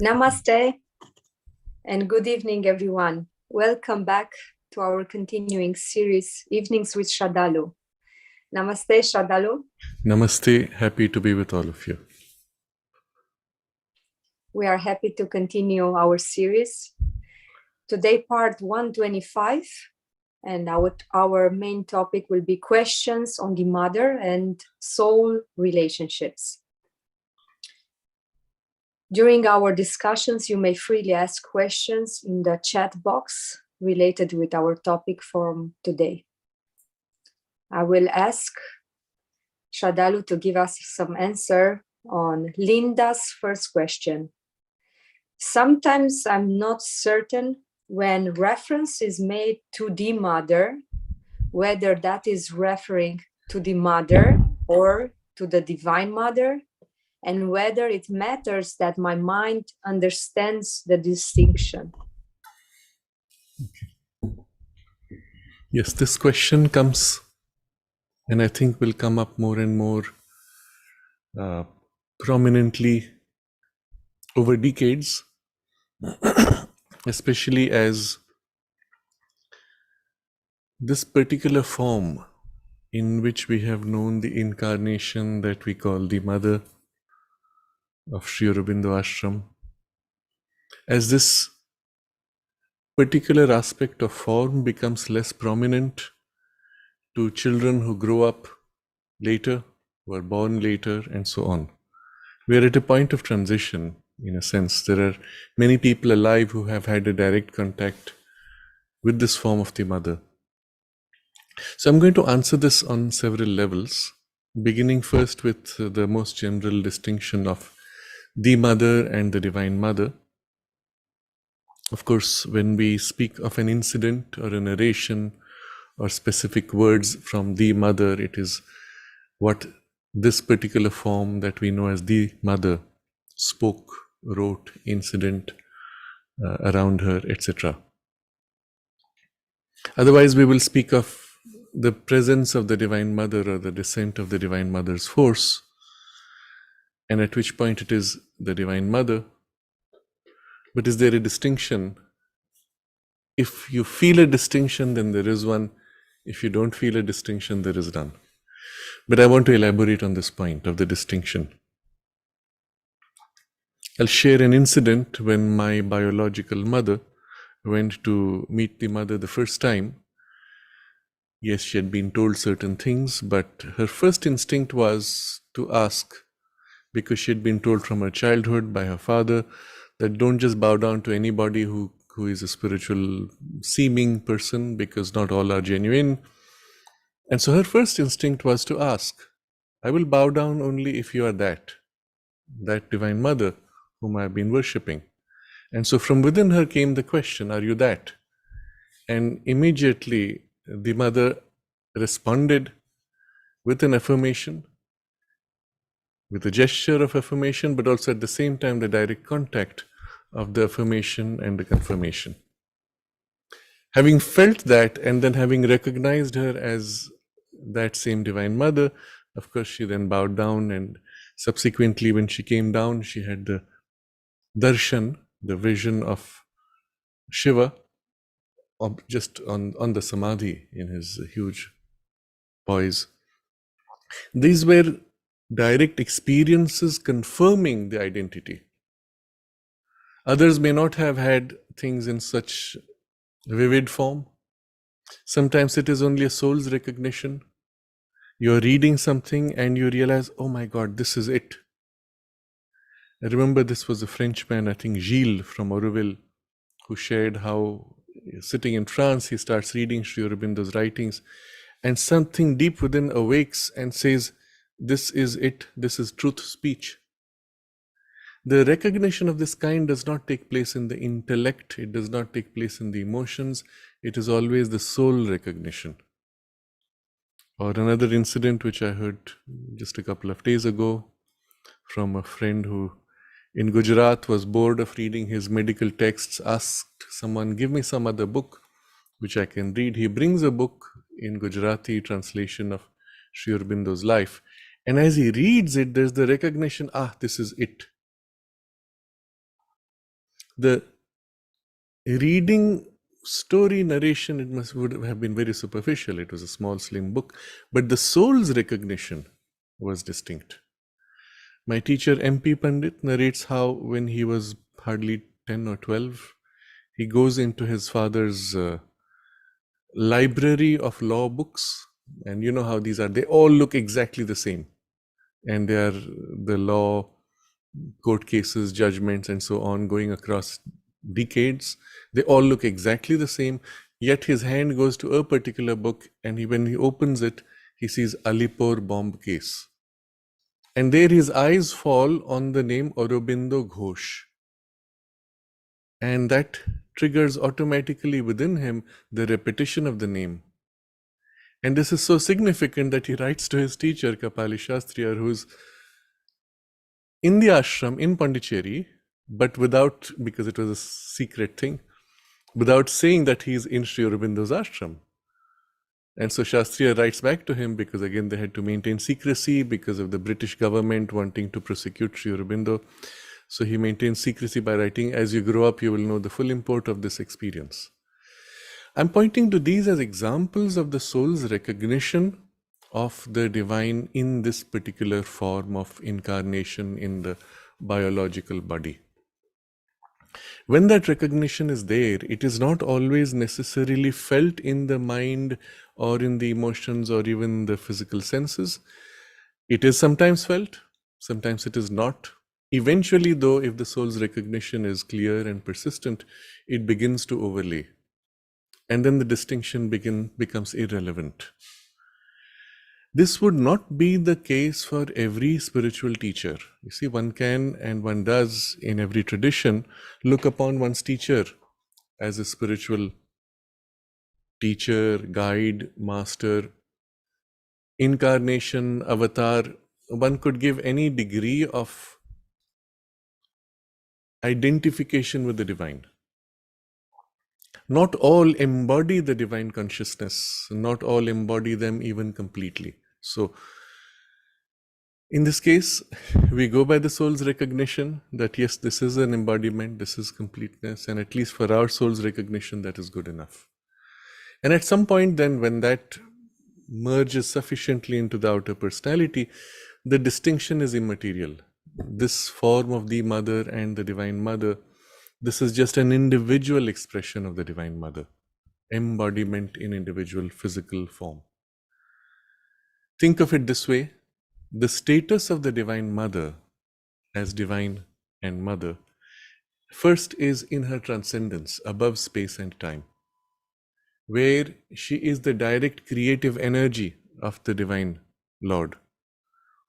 Namaste and good evening, everyone. Welcome back to our continuing series, Evenings with Sraddhalu. Namaste, Sraddhalu. Namaste, happy to be with all of you. We are happy to continue our series. Today, part 125, and our main topic will be questions on the mother and soul relationships. During our discussions, you may freely ask questions in the chat box related with our topic from today. I will ask Sraddhalu to give us some answer on Linda's first question. Sometimes I'm not certain when reference is made to the mother, whether that is referring to the mother or to the Divine Mother, and whether it matters that my mind understands the distinction. Okay. Yes, this question comes, and I think will come up more and more prominently over decades, especially as this particular form in which we have known the incarnation that we call the Mother of Sri Aurobindo Ashram, as this particular aspect of form becomes less prominent to children who grow up later, who are born later, and so on. We are at a point of transition, in a sense. There are many people alive who have had a direct contact with this form of the Mother. So I'm going to answer this on several levels, beginning first with the most general distinction of the Mother and the Divine Mother. Of course, when we speak of an incident or a narration or specific words from the Mother, it is what this particular form that we know as the Mother spoke, wrote, incident around her, etc. Otherwise, we will speak of the presence of the Divine Mother or the descent of the Divine Mother's force, and at which point it is the Divine Mother. But is there a distinction? If you feel a distinction, then there is one. If you don't feel a distinction, there is none. But I want to elaborate on this point of the distinction. I'll share an incident when my biological mother went to meet the Mother the first time. Yes, she had been told certain things, but her first instinct was to ask, because she had been told from her childhood by her father that don't just bow down to anybody who is a spiritual seeming person, because not all are genuine. And so her first instinct was to ask, I will bow down only if you are that Divine Mother whom I have been worshipping. And so from within her came the question, are you that? And immediately the Mother responded with an affirmation, with a gesture of affirmation, but also at the same time the direct contact of the affirmation and the confirmation. Having felt that, and then having recognized her as that same Divine Mother, of course she then bowed down, and subsequently when she came down, she had the darshan, the vision of Shiva, just on the samadhi in his huge poise. These were direct experiences confirming the identity. Others may not have had things in such vivid form. Sometimes it is only a soul's recognition. You're reading something and you realize, oh my God, this is it. I remember this was a Frenchman, I think Gilles from Auroville, who shared how sitting in France, he starts reading Sri Aurobindo's writings, and something deep within awakes and says, this is it, this is truth speech. The recognition of this kind does not take place in the intellect, it does not take place in the emotions, it is always the soul recognition. Or another incident which I heard just a couple of days ago from a friend who in Gujarat was bored of reading his medical texts, asked someone, give me some other book which I can read. He brings a book in Gujarati translation of Sri Aurobindo's life, and as he reads it, there's the recognition, this is it. The reading story narration, would have been very superficial. It was a small, slim book, but the soul's recognition was distinct. My teacher, MP Pandit, narrates how when he was hardly 10 or 12, he goes into his father's library of law books. And you know how these are. They all look exactly the same. And they are the law, court cases, judgments, and so on, going across decades. They all look exactly the same. Yet his hand goes to a particular book, and when he opens it, he sees Alipur bomb case. And there his eyes fall on the name Aurobindo Ghosh. And that triggers automatically within him the repetition of the name. And this is so significant that he writes to his teacher, Kapali Shastriya, who's in the ashram in Pondicherry, but without, because it was a secret thing, without saying that he's in Sri Aurobindo's ashram. And so Shastriya writes back to him, because again they had to maintain secrecy because of the British government wanting to prosecute Sri Aurobindo. So he maintains secrecy by writing, as you grow up, you will know the full import of this experience. I'm pointing to these as examples of the soul's recognition of the divine in this particular form of incarnation in the biological body. When that recognition is there, it is not always necessarily felt in the mind or in the emotions or even the physical senses. It is sometimes felt, sometimes it is not. Eventually, though, if the soul's recognition is clear and persistent, it begins to overlay. And then the distinction becomes irrelevant. This would not be the case for every spiritual teacher. You see, one can and one does in every tradition look upon one's teacher as a spiritual teacher, guide, master, incarnation, avatar. One could give any degree of identification with the divine. Not all embody the divine consciousness, not all embody them even completely. So, in this case, we go by the soul's recognition that yes, this is an embodiment, this is completeness, and at least for our soul's recognition, that is good enough. And at some point, then, when that merges sufficiently into the outer personality, the distinction is immaterial. This form of the Mother and the Divine Mother, this is just an individual expression of the Divine Mother, embodiment in individual physical form. Think of it this way: the status of the Divine Mother as divine and mother first is in her transcendence above space and time, where she is the direct creative energy of the Divine Lord,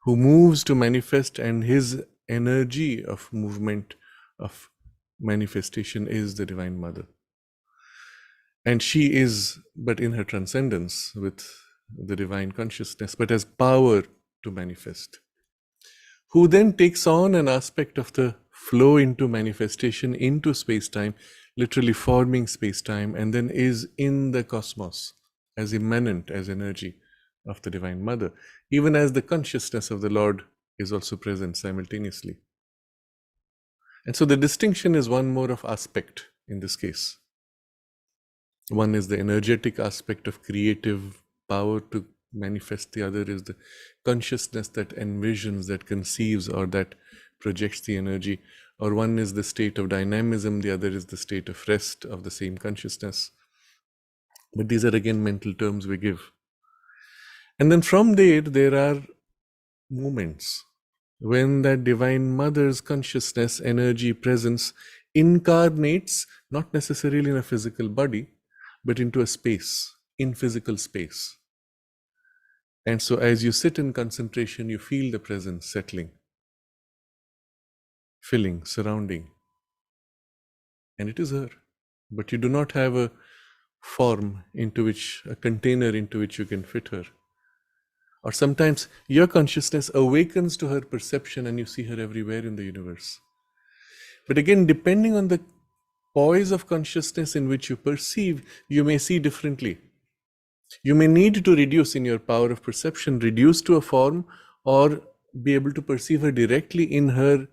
who moves to manifest, and his energy of movement, of manifestation, is the Divine Mother. And she is, but in her transcendence with the divine consciousness, but has power to manifest, who then takes on an aspect of the flow into manifestation into space-time, literally forming space-time, and then is in the cosmos as immanent, as energy of the Divine Mother, even as the consciousness of the Lord is also present simultaneously. And so the distinction is one more of aspect in this case. One is the energetic aspect of creative power to manifest. The other is the consciousness that envisions, that conceives, or that projects the energy. Or one is the state of dynamism, the other is the state of rest of the same consciousness. But these are again mental terms we give. And then from there are moments when that Divine Mother's consciousness, energy, presence incarnates, not necessarily in a physical body, but into a space, in physical space. And so as you sit in concentration, you feel the presence settling, filling, surrounding. And it is her. But you do not have a form into which, a container into which you can fit her. Or sometimes your consciousness awakens to her perception and you see her everywhere in the universe. But again, depending on the poise of consciousness in which you perceive, you may see differently. You may need to reduce in your power of perception, reduce to a form, or be able to perceive her directly in her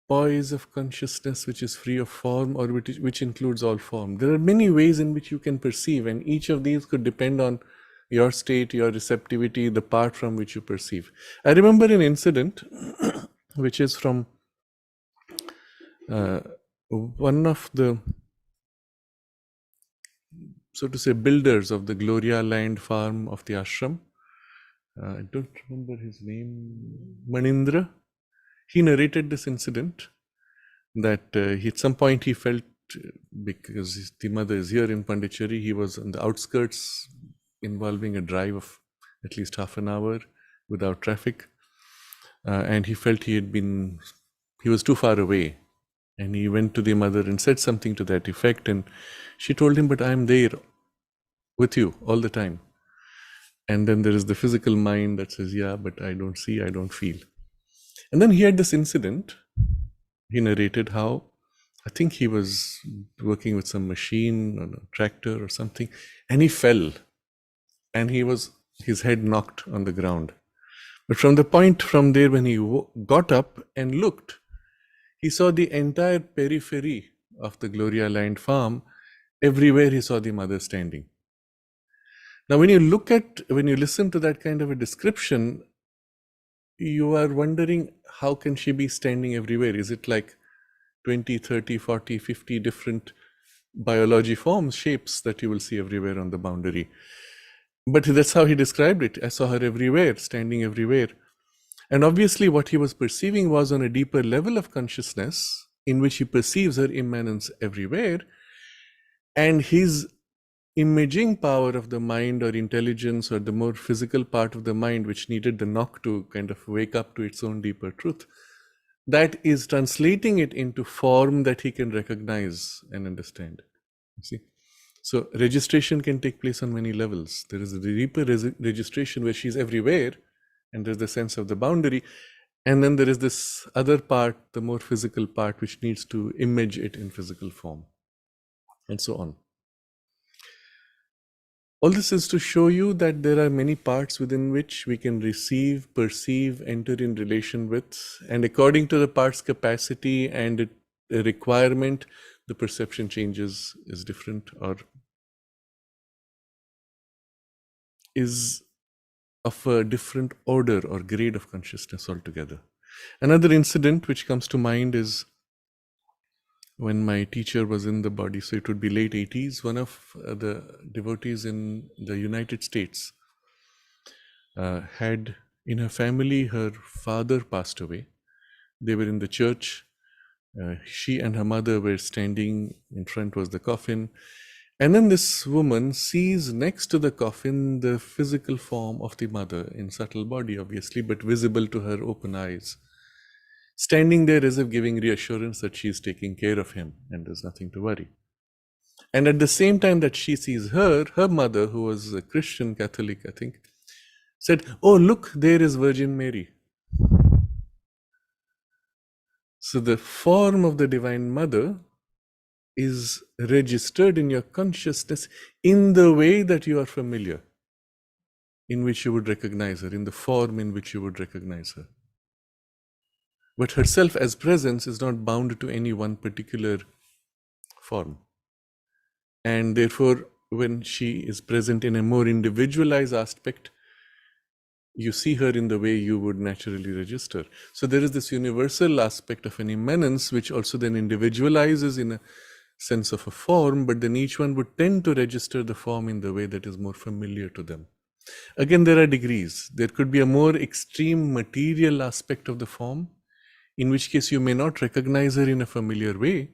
poise of consciousness which is free of form, or which includes all form. There are many ways in which you can perceive, and each of these could depend on your state, your receptivity, the part from which you perceive. I remember an incident which is from one of the, so to say, builders of the Gloria land farm of the ashram. I don't remember his name, Manindra. He narrated this incident that at some point he felt, because the mother is here in Pondicherry, he was on the outskirts involving a drive of at least half an hour without traffic. And he felt he was too far away. And he went to the mother and said something to that effect. And she told him, but I'm there with you all the time. And then there is the physical mind that says, yeah, but I don't see, I don't feel. And then he had this incident. He narrated how, I think he was working with some machine or a tractor or something, and he fell. And his head knocked on the ground. But from the point from there, when he got up and looked, he saw the entire periphery of the Gloria Land farm. Everywhere he saw the mother standing. Now, when you listen to that kind of a description, you are wondering, how can she be standing everywhere? Is it like 20, 30, 40, 50 different biology forms, shapes that you will see everywhere on the boundary? But that's how he described it. I saw her everywhere, standing everywhere. And obviously what he was perceiving was on a deeper level of consciousness, in which he perceives her immanence everywhere. And his imaging power of the mind, or intelligence, or the more physical part of the mind, which needed the knock to kind of wake up to its own deeper truth, that is translating it into form that he can recognize and understand. You see? So registration can take place on many levels. There is a deeper registration where she's everywhere, and there's the sense of the boundary. And then there is this other part, the more physical part, which needs to image it in physical form, and so on. All this is to show you that there are many parts within which we can receive, perceive, enter in relation with, and according to the part's capacity and the requirement, the perception changes, is different, or is of a different order or grade of consciousness altogether. Another incident which comes to mind is when my teacher was in the body, so it would be late 80s, one of the devotees in the United States had, in her family, her father passed away. They were in the church. She and her mother were standing, in front was the coffin. And then this woman sees next to the coffin the physical form of the mother, in subtle body obviously, but visible to her open eyes, standing there as if giving reassurance that she is taking care of him and there's nothing to worry. And at the same time that she sees her mother, who was a Christian Catholic, I think, said, "Oh, look, there is Virgin Mary." So the form of the Divine Mother is registered in your consciousness in the way that you are familiar, in which you would recognize her, in the form in which you would recognize her. But herself as presence is not bound to any one particular form. And therefore, when she is present in a more individualized aspect, you see her in the way you would naturally register. So there is this universal aspect of an immanence, which also then individualizes in a sense of a form, but then each one would tend to register the form in the way that is more familiar to them. Again, there are degrees. There could be a more extreme material aspect of the form, in which case you may not recognize her in a familiar way,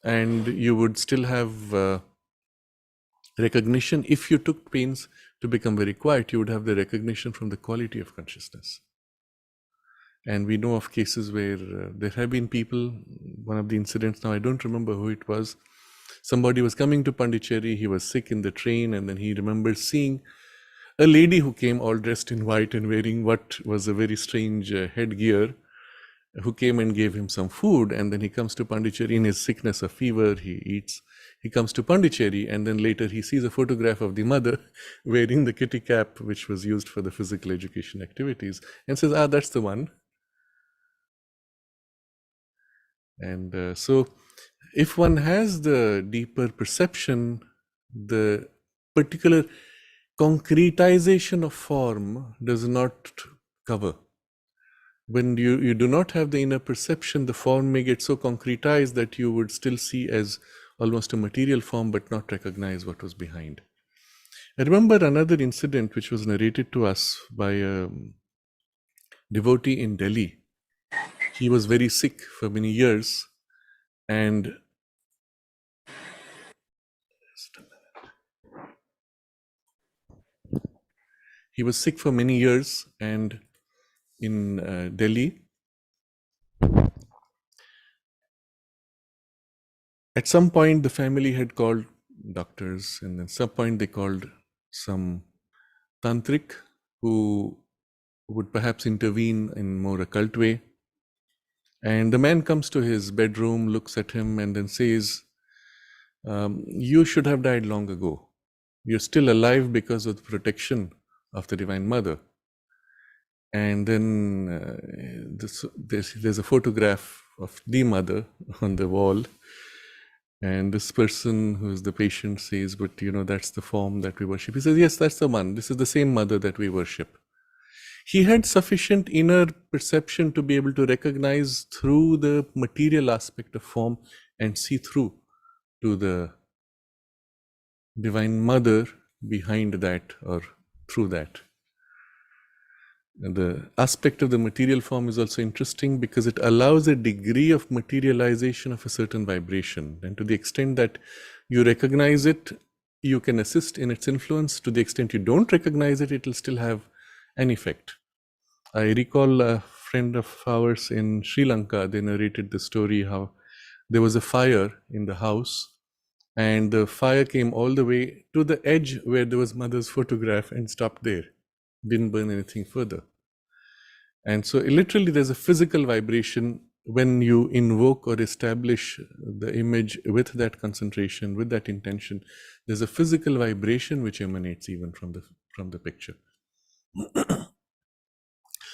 and you would still have recognition. If you took pains to become very quiet, you would have the recognition from the quality of consciousness. And we know of cases where there have been people, one of the incidents now, I don't remember who it was, somebody was coming to Pondicherry, he was sick in the train, and then he remembered seeing a lady who came all dressed in white and wearing what was a very strange headgear, who came and gave him some food. And then he comes to Pondicherry in his sickness of fever, he eats, he comes to Pondicherry, and then later he sees a photograph of the mother wearing the kitty cap, which was used for the physical education activities, and says, "Ah, that's the one." And so if one has the deeper perception, the particular concretization of form does not cover. When you do not have the inner perception, the form may get so concretized that you would still see as almost a material form but not recognize what was behind. I remember another incident which was narrated to us by a devotee in Delhi. He was very sick for many years, and in Delhi, at some point the family had called doctors, and at some point they called some tantric who would perhaps intervene in more occult way. And the man comes to his bedroom, looks at him, and then says, you should have died long ago. You're still alive because of the protection of the Divine Mother. And then there's a photograph of the mother on the wall. And this person who is the patient says, but that's the form that we worship. He says, yes, that's the one. This is the same mother that we worship. He had sufficient inner perception to be able to recognize through the material aspect of form and see through to the Divine Mother behind that or through that. And the aspect of the material form is also interesting because it allows a degree of materialization of a certain vibration. And to the extent that you recognize it, you can assist in its influence. To the extent you don't recognize it, it will still have an effect. I recall a friend of ours in Sri Lanka, they narrated the story how there was a fire in the house, and the fire came all the way to the edge where there was mother's photograph and stopped there. Didn't burn anything further. And so literally there's a physical vibration when you invoke or establish the image with that concentration, with that intention. There's a physical vibration which emanates even from the picture.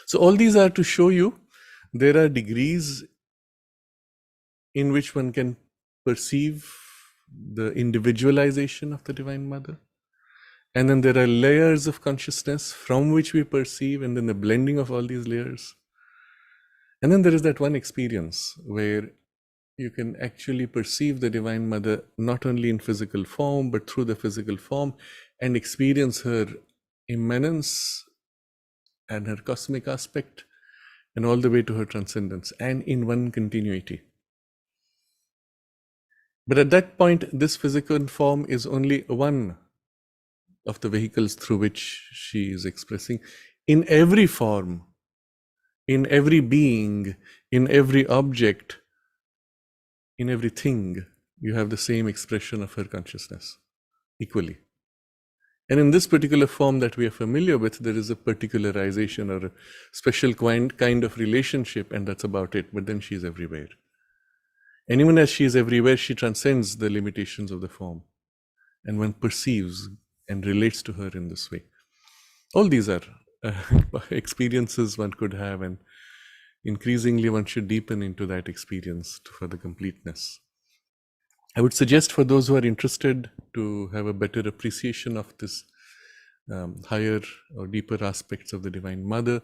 So all these are to show you there are degrees in which one can perceive the individualization of the Divine Mother. And then there are layers of consciousness from which we perceive, and then the blending of all these layers. And then there is that one experience where you can actually perceive the Divine Mother not only in physical form, but through the physical form, and experience her immanence and her cosmic aspect, and all the way to her transcendence, and in one continuity. But at that point, this physical form is only one of the vehicles through which she is expressing. In every form, in every being, in every object, in everything, you have the same expression of her consciousness, equally. And in this particular form that we are familiar with, there is a particularization or a special kind of relationship, and that's about it. But then she is everywhere. And even as she is everywhere, she transcends the limitations of the form. And one perceives and relates to her in this way. All these are experiences one could have, and increasingly one should deepen into that experience for the completeness. I would suggest for those who are interested to have a better appreciation of this higher or deeper aspects of the Divine Mother,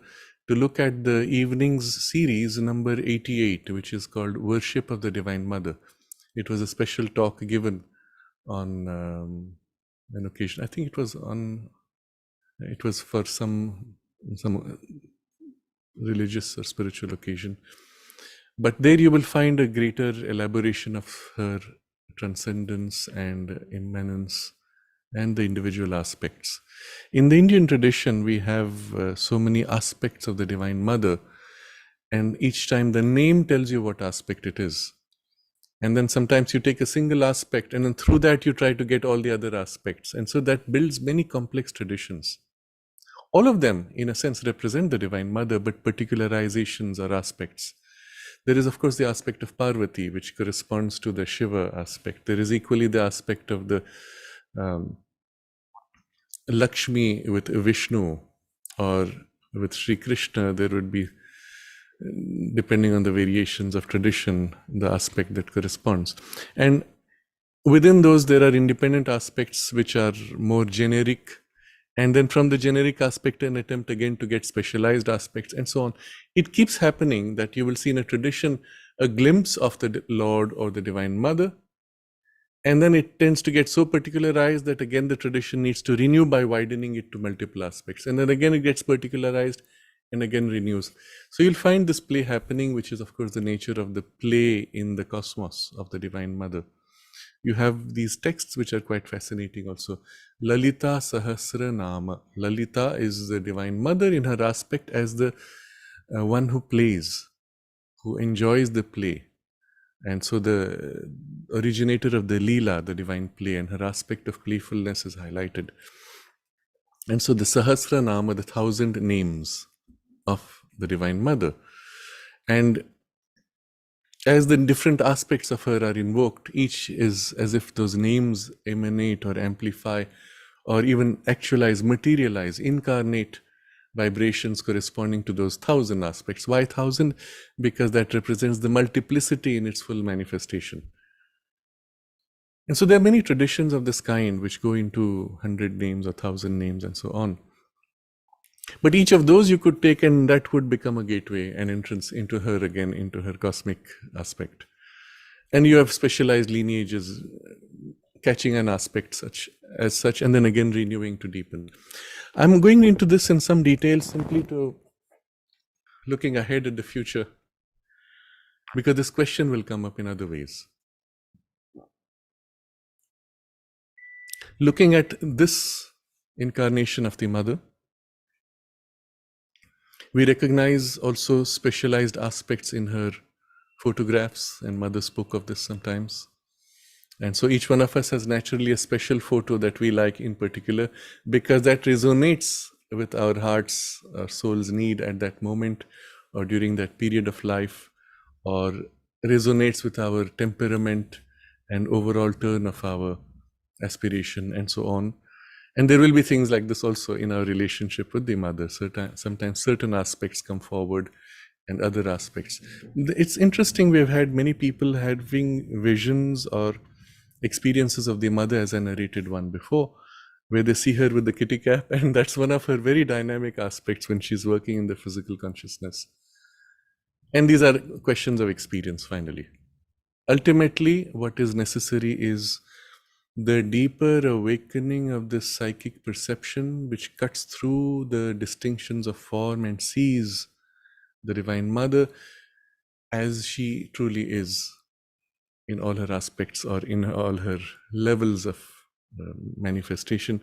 to look at the evenings series number 88, which is called Worship of the Divine Mother. It was a special talk given on an occasion. I think it was for some religious or spiritual occasion. But there you will find a greater elaboration of her transcendence and immanence and the individual aspects. In the Indian tradition, we have so many aspects of the Divine Mother, and each time the name tells you what aspect it is. And then sometimes you take a single aspect, and then through that you try to get all the other aspects. And so that builds many complex traditions. All of them, in a sense, represent the Divine Mother, but particularizations or aspects. There is, of course, the aspect of Parvati, which corresponds to the Shiva aspect. There is equally the aspect of the Lakshmi with Vishnu, or with Sri Krishna, there would be depending on the variations of tradition, the aspect that corresponds. And within those, there are independent aspects which are more generic. And then from the generic aspect, an attempt again to get specialized aspects and so on. It keeps happening that you will see in a tradition a glimpse of the Lord or the Divine Mother. And then it tends to get so particularized that again the tradition needs to renew by widening it to multiple aspects. And then again it gets particularized and again renews. So you'll find this play happening, which is of course the nature of the play in the cosmos of the Divine Mother. You have these texts which are quite fascinating also. Lalita Sahasra Nama. Lalita is the Divine Mother in her aspect as the one who plays, who enjoys the play. And so the originator of the Leela, the divine play, and her aspect of playfulness is highlighted. And so the Sahasra Nama, the 1,000 names of the Divine Mother. And as the different aspects of her are invoked, each is as if those names emanate or amplify or even actualize, materialize, incarnate vibrations corresponding to those 1,000 aspects. Why 1,000? Because that represents the multiplicity in its full manifestation. And so there are many traditions of this kind which go into 100 names or 1,000 names and so on. But each of those you could take and that would become a gateway, an entrance into her again, into her cosmic aspect. And you have specialized lineages catching an aspect as such and then again renewing to deepen. I'm going into this in some detail simply to looking ahead at the future, because this question will come up in other ways. Looking at this incarnation of the Mother, we recognize also specialized aspects in her photographs, and Mother spoke of this sometimes. And so each one of us has naturally a special photo that we like in particular, because that resonates with our heart's, our soul's need at that moment or during that period of life, or resonates with our temperament and overall turn of our aspiration and so on. And there will be things like this also in our relationship with the Mother. Sometimes certain aspects come forward and other aspects. It's interesting, we've had many people having visions or experiences of the Mother, as I narrated one before, where they see her with the kitty cap, and that's one of her very dynamic aspects when she's working in the physical consciousness. And these are questions of experience, finally. Ultimately, what is necessary is the deeper awakening of this psychic perception, which cuts through the distinctions of form and sees the Divine Mother as she truly is in all her aspects or in all her levels of manifestation.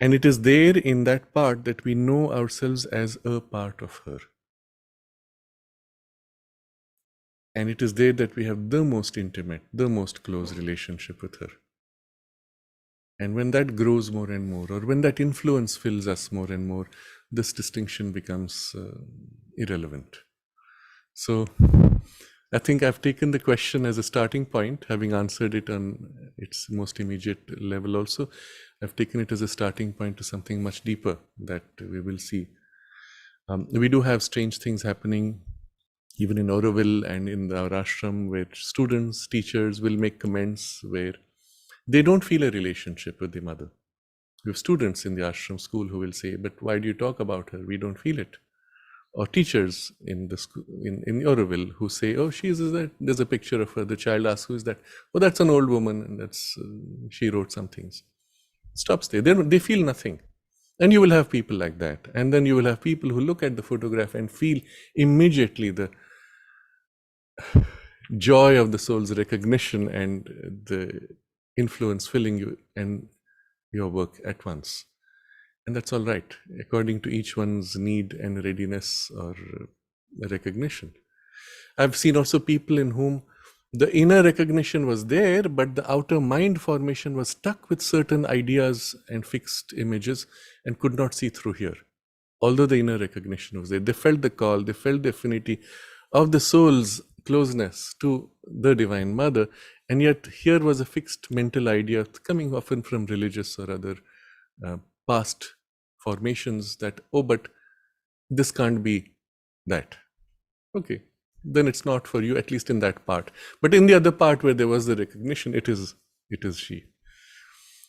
And it is there in that part that we know ourselves as a part of her. And it is there that we have the most intimate, the most close relationship with her. And when that grows more and more, or when that influence fills us more and more, this distinction becomes irrelevant. So I think I've taken the question as a starting point, having answered it on its most immediate level also. I've taken it as a starting point to something much deeper that we will see. We do have strange things happening even in Auroville and in our ashram, where students, teachers will make comments where they don't feel a relationship with the Mother. We have students in the ashram school who will say, but why do you talk about her? We don't feel it. Or teachers in the school, in Auroville, who say, oh, there's a picture of her. The child asks, who is that? Oh, that's an old woman, and that's she wrote some things. Stops there. They feel nothing. And you will have people like that. And then you will have people who look at the photograph and feel immediately the joy of the soul's recognition and the influence filling you and your work at once. And that's all right, according to each one's need and readiness or recognition. I've seen also people in whom the inner recognition was there, but the outer mind formation was stuck with certain ideas and fixed images and could not see through here. Although the inner recognition was there, they felt the call, they felt the affinity of the soul's closeness to the Divine Mother, and yet here was a fixed mental idea coming often from religious or other past formations that, oh, but this can't be that. Okay, then it's not for you, at least in that part. But in the other part where there was the recognition, it is she.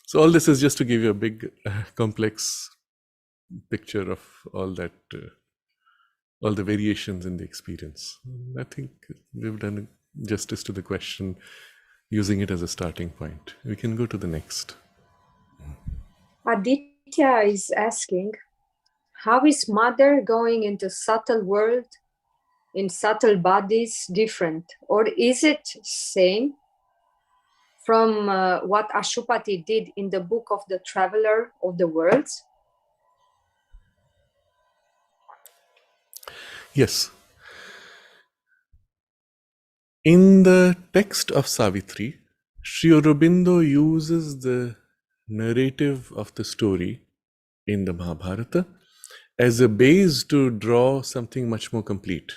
So all this is just to give you a big, complex picture of all that, all the variations in the experience. I think we've done justice to the question using it as a starting point. We can go to the next. Aditya is asking, how is mother going into subtle world in subtle bodies different, or is it same from what Ashupati did in the book of the Traveler of the Worlds? Yes. In the text of Savitri, Sri Aurobindo uses the narrative of the story in the Mahabharata as a base to draw something much more complete.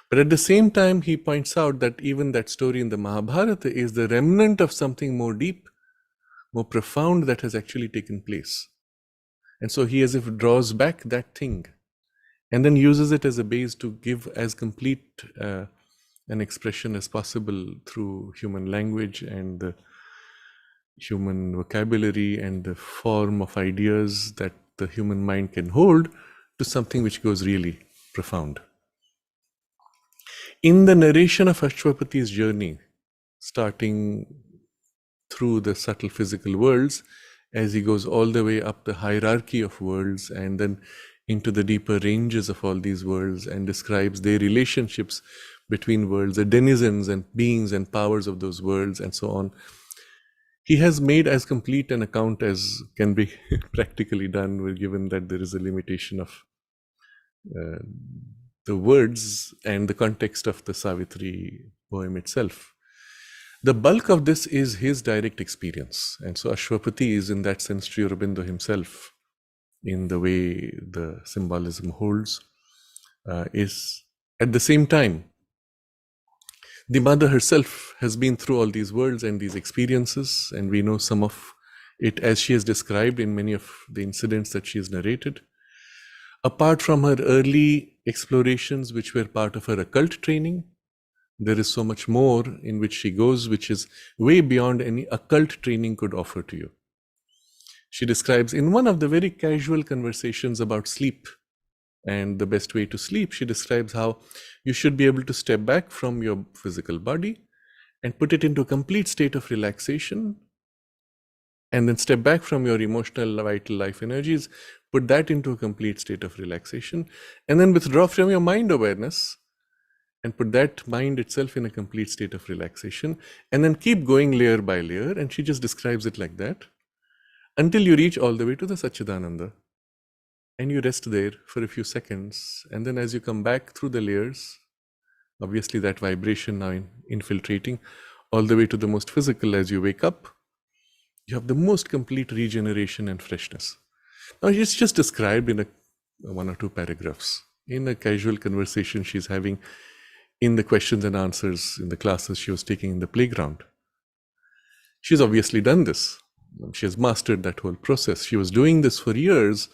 But at the same time, he points out that even that story in the Mahabharata is the remnant of something more deep, more profound that has actually taken place. And so he as if draws back that thing and then uses it as a base to give as complete an expression as possible through human language and the human vocabulary and the form of ideas that the human mind can hold to something which goes really profound. In the narration of Ashwapati's journey, starting through the subtle physical worlds, as he goes all the way up the hierarchy of worlds and then into the deeper ranges of all these worlds and describes their relationships between worlds, the denizens and beings and powers of those worlds and so on. He has made as complete an account as can be practically done, given that there is a limitation of the words and the context of the Savitri poem itself. The bulk of this is his direct experience. And so Ashwapati is in that sense Sri Aurobindo himself, in the way the symbolism holds, is at the same time, the mother herself has been through all these worlds and these experiences, and we know some of it as she has described in many of the incidents that she has narrated. Apart from her early explorations, which were part of her occult training, there is so much more in which she goes, which is way beyond any occult training could offer to you. She describes in one of the very casual conversations about sleep and the best way to sleep, she describes how you should be able to step back from your physical body and put it into a complete state of relaxation, and then step back from your emotional, vital life energies, put that into a complete state of relaxation, and then withdraw from your mind awareness and put that mind itself in a complete state of relaxation, and then keep going layer by layer. And she just describes it like that until you reach all the way to the Satchidananda. And you rest there for a few seconds. And then as you come back through the layers, obviously that vibration now infiltrating all the way to the most physical, as you wake up, you have the most complete regeneration and freshness. Now it's just described in one or two paragraphs. In a casual conversation she's having in the questions and answers in the classes she was taking in the playground. She's obviously done this. She has mastered that whole process. She was doing this for years.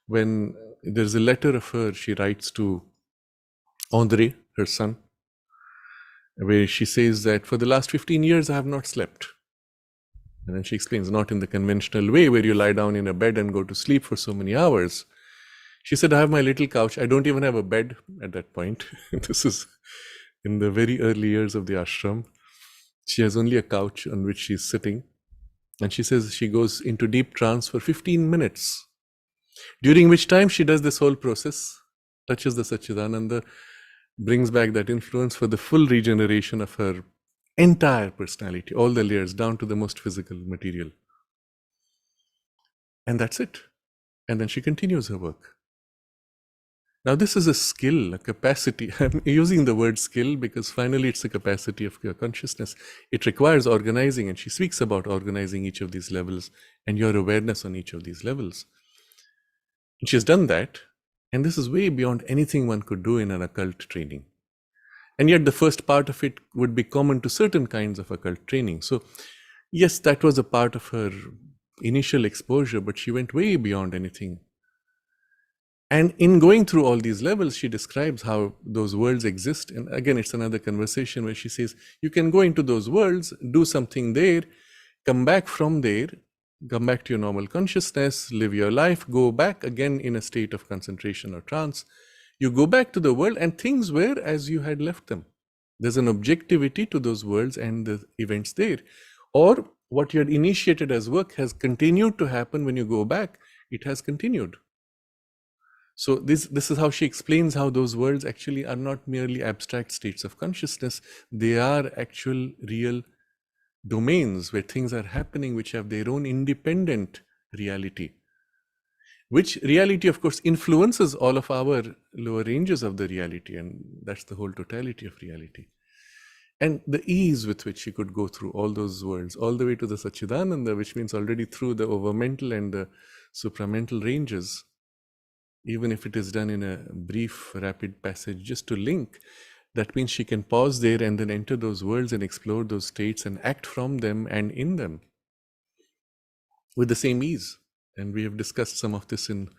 When there's a letter of her, she writes to Andre, her son, where she says that for the last 15 years I have not slept. And then she explains, not in the conventional way where you lie down in a bed and go to sleep for so many hours. She said, I have my little couch. I don't even have a bed at that point. This is in the very early years of the ashram. She has only a couch on which she's sitting. And she says she goes into deep trance for 15 minutes, during which time she does this whole process, touches the Satchidananda, brings back that influence for the full regeneration of her entire personality, all the layers down to the most physical material. And that's it. And then she continues her work. Now this is a skill, a capacity. I'm using the word skill because finally it's a capacity of your consciousness. It requires organizing, and she speaks about organizing each of these levels and your awareness on each of these levels. And she's done that, and this is way beyond anything one could do in an occult training. And yet the first part of it would be common to certain kinds of occult training. So yes, that was a part of her initial exposure, but she went way beyond anything. And in going through all these levels, she describes how those worlds exist. And again, it's another conversation where she says, you can go into those worlds, do something there, come back from there, come back to your normal consciousness, live your life, go back again in a state of concentration or trance. You go back to the world and things were as you had left them. There's an objectivity to those worlds and the events there. Or what you had initiated as work has continued to happen when you go back, it has continued. So this is how she explains how those worlds actually are not merely abstract states of consciousness. They are actual real domains where things are happening which have their own independent reality. Which reality, of course, influences all of our lower ranges of the reality, and that's the whole totality of reality. And the ease with which she could go through all those worlds, all the way to the Satchidananda, which means already through the overmental and the supramental ranges, even if it is done in a brief, rapid passage just to link, that means she can pause there and then enter those worlds and explore those states and act from them and in them with the same ease. And we have discussed some of this in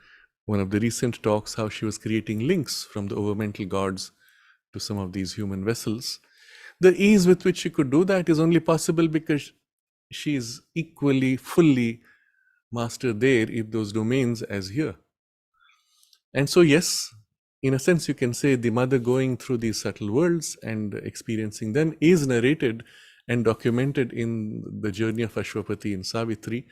one of the recent talks, how she was creating links from the overmental gods to some of these human vessels. The ease with which she could do that is only possible because she is equally, fully mastered there in those domains as here. And so, yes, in a sense, you can say the mother going through these subtle worlds and experiencing them is narrated and documented in the journey of Ashwapati in Savitri,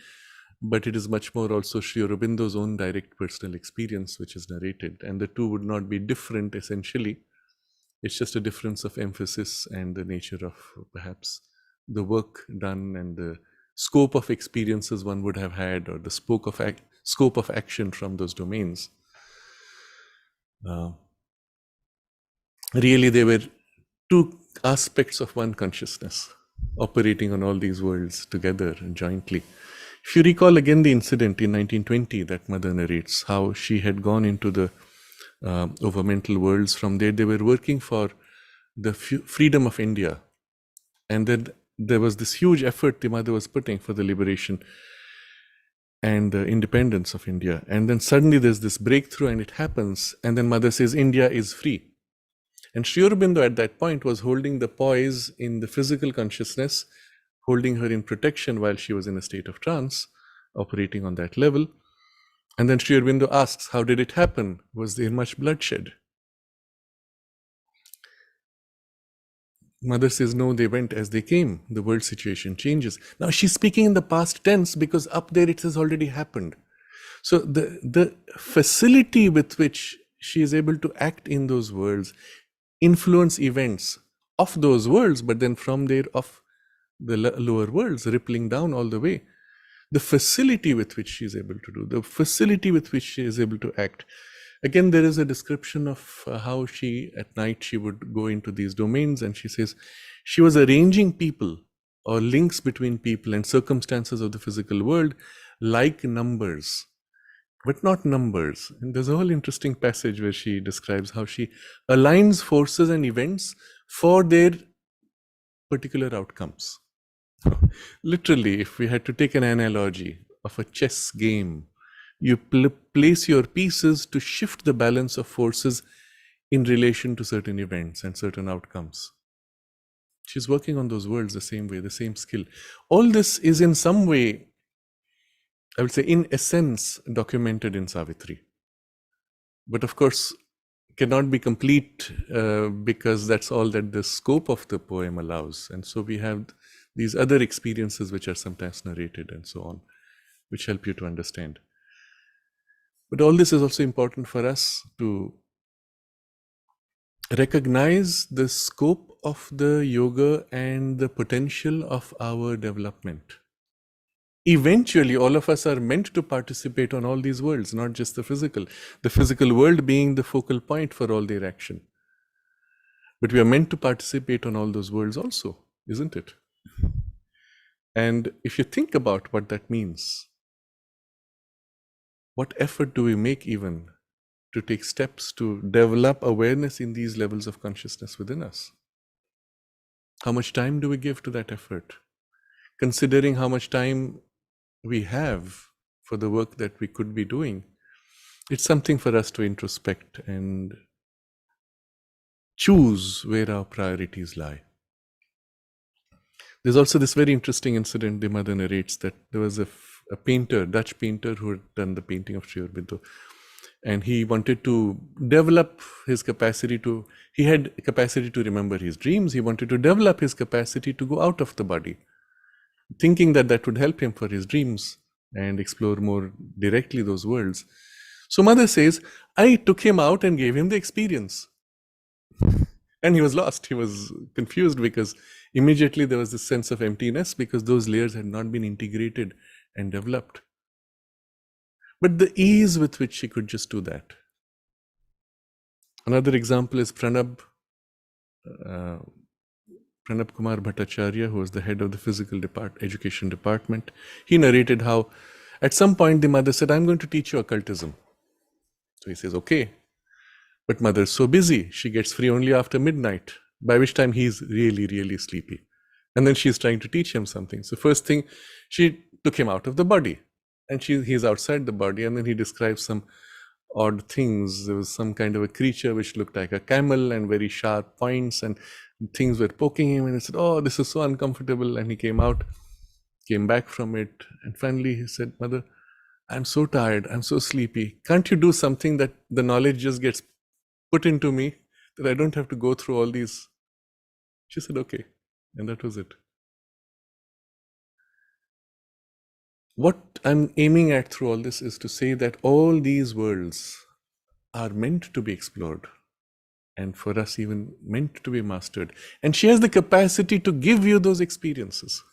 but it is much more also Sri Aurobindo's own direct personal experience which is narrated, and the two would not be different essentially. It's just a difference of emphasis and the nature of perhaps the work done and the scope of experiences one would have had, or the scope of action from those domains. Really, there were two aspects of one consciousness operating on all these worlds together and jointly. If you recall again the incident in 1920 that Mother narrates, how she had gone into the overmental worlds. From there, they were working for the freedom of India. And then there was this huge effort the Mother was putting for the liberation and the independence of India. And then suddenly there's this breakthrough and it happens. And then Mother says, India is free. And Sri Aurobindo at that point was holding the poise in the physical consciousness, holding her in protection while she was in a state of trance, operating on that level. And then Sri Aurobindo asks, how did it happen? Was there much bloodshed? Mother says, no, they went as they came. The world situation changes. Now she's speaking in the past tense because up there it has already happened. So the facility with which she is able to act in those worlds, influence events of those worlds, but then from there of the lower worlds, rippling down all the way. The facility with which she is able to do, the facility with which she is able to act. Again, there is a description of how she, at night, she would go into these domains, and she says she was arranging people or links between people and circumstances of the physical world like numbers, but not numbers. And there's a whole interesting passage where she describes how she aligns forces and events for their particular outcomes. Literally, if we had to take an analogy of a chess game, you place your pieces to shift the balance of forces in relation to certain events and certain outcomes. She's working on those worlds the same way, the same skill. All this is in some way, I would say, in essence, documented in Savitri. But of course, cannot be complete because that's all that the scope of the poem allows. And so we have these other experiences which are sometimes narrated and so on, which help you to understand. But all this is also important for us to recognize the scope of the yoga and the potential of our development. Eventually, all of us are meant to participate on all these worlds, not just the physical world being the focal point for all their action. But we are meant to participate on all those worlds also, isn't it? And if you think about what that means, what effort do we make even to take steps to develop awareness in these levels of consciousness within us? How much time do we give to that effort? Considering how much time we have for the work that we could be doing. It's something for us to introspect and choose where our priorities lie. There's also this very interesting incident the mother narrates, that there was a painter, Dutch painter, who had done the painting of Sri Aurobindo. And he wanted to develop his capacity to, he had capacity to remember his dreams. He wanted to develop his capacity to go out of the body, thinking that that would help him for his dreams and explore more directly those worlds. So mother says, I took him out and gave him the experience. And he was lost. He was confused because immediately there was this sense of emptiness because those layers had not been integrated and developed. But the ease with which she could just do that. Another example is Pranab Kumar Bhattacharya, who was the head of the physical education department. He narrated how at some point the mother said, I'm going to teach you occultism. So he says, okay. But mother's so busy, she gets free only after midnight, by which time he's really, really sleepy. And then she's trying to teach him something. So first thing, she took him out of the body. And he's outside the body, and then he describes some odd things. There was some kind of a creature which looked like a camel and very sharp points, and things were poking him. And he said, oh, this is so uncomfortable. And he came back from it. And finally he said, Mother, I'm so tired. I'm so sleepy. Can't you do something that the knowledge just gets put into me, that I don't have to go through all these? She said, okay. And that was it. What I'm aiming at through all this is to say that all these worlds are meant to be explored, and for us even meant to be mastered. And she has the capacity to give you those experiences.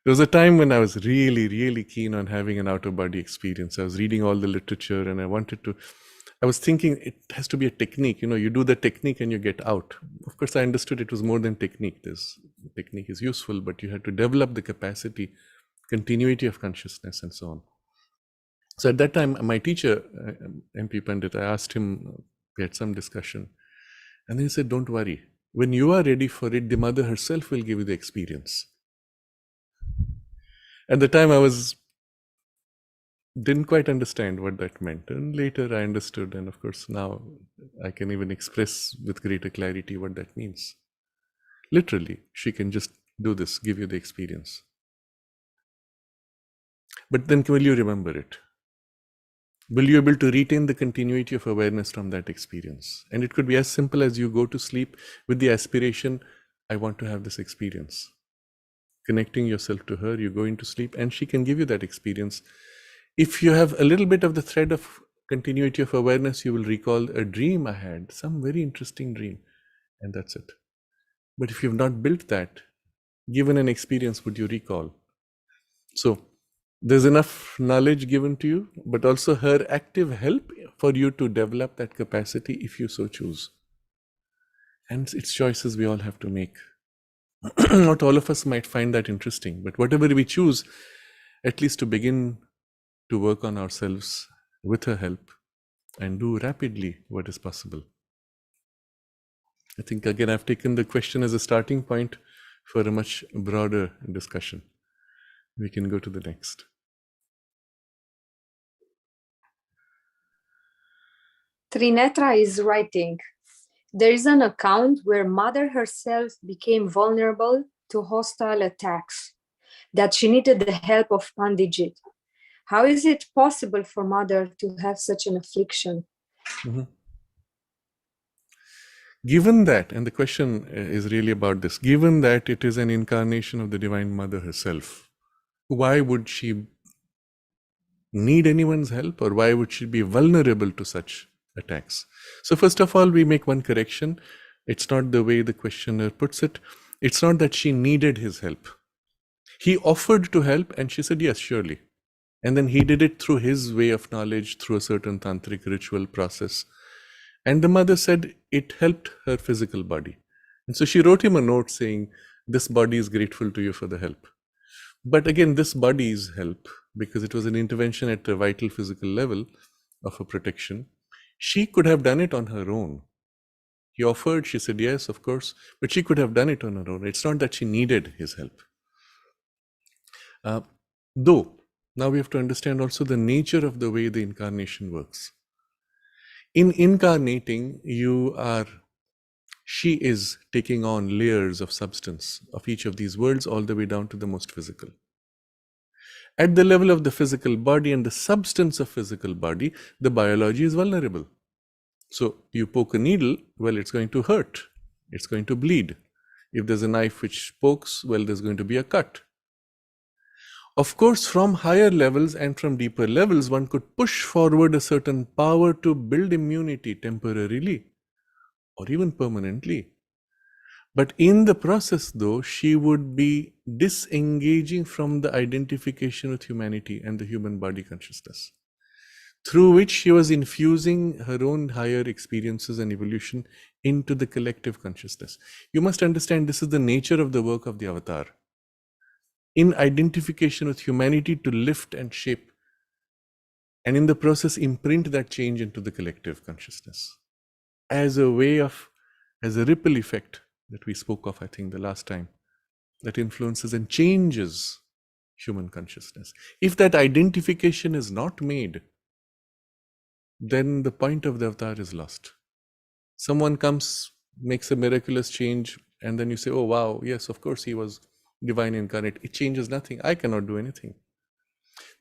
There was a time when I was really, really keen on having an out-of-body experience. I was reading all the literature and I was thinking it has to be a technique. You do the technique and you get out. Of course, I understood it was more than technique. This technique is useful, but you had to develop the capacity, continuity of consciousness, and so on. So at that time, my teacher, MP Pandit, I asked him, we had some discussion. And then he said, don't worry. When you are ready for it, the mother herself will give you the experience. At the time, didn't quite understand what that meant. And later I understood. And of course, now I can even express with greater clarity what that means. Literally, she can just do this, give you the experience. But then will you remember it? Will you be able to retain the continuity of awareness from that experience? And it could be as simple as you go to sleep with the aspiration, I want to have this experience. Connecting yourself to her, you go into sleep and she can give you that experience. If you have a little bit of the thread of continuity of awareness, you will recall a dream I had, some very interesting dream, and that's it. But if you've not built that, given an experience, would you recall? So there's enough knowledge given to you, but also her active help for you to develop that capacity if you so choose. And it's choices we all have to make. Not all of us might find that interesting, but whatever we choose, at least to begin to work on ourselves with her help and do rapidly what is possible. I think again, I've taken the question as a starting point for a much broader discussion. We can go to the next. Trinetra is writing, there is an account where Mother herself became vulnerable to hostile attacks, that she needed the help of Pandijit. How is it possible for Mother to have such an affliction? Mm-hmm. Given that, and the question is really about this, given that it is an incarnation of the Divine Mother herself, why would she need anyone's help, or why would she be vulnerable to such attacks? So first of all, we make one correction. It's not the way the questioner puts it. It's not that she needed his help. He offered to help and she said, yes, surely. And then he did it through his way of knowledge, through a certain tantric ritual process. And the mother said it helped her physical body. And so she wrote him a note saying, this body is grateful to you for the help. But again, this body's help, because it was an intervention at the vital physical level of a protection, she could have done it on her own. He offered, she said yes, of course, but she could have done it on her own. It's not that she needed his help. Though, Now we have to understand also the nature of the way the incarnation works. In incarnating, she is taking on layers of substance of each of these worlds all the way down to the most physical. At the level of the physical body and the substance of physical body, the biology is vulnerable. So you poke a needle, well, it's going to hurt. It's going to bleed. If there's a knife which pokes, well, there's going to be a cut. Of course, from higher levels and from deeper levels, one could push forward a certain power to build immunity temporarily or even permanently. But in the process, though, she would be disengaging from the identification with humanity and the human body consciousness, through which she was infusing her own higher experiences and evolution into the collective consciousness. You must understand this is the nature of the work of the avatar. In identification with humanity to lift and shape, and in the process imprint that change into the collective consciousness as a ripple effect that we spoke of, I think, the last time, that influences and changes human consciousness. If that identification is not made, then the point of the avatar is lost. Someone comes, makes a miraculous change, and then you say, oh wow, yes, of course he was divine incarnate. It changes nothing. I cannot do anything.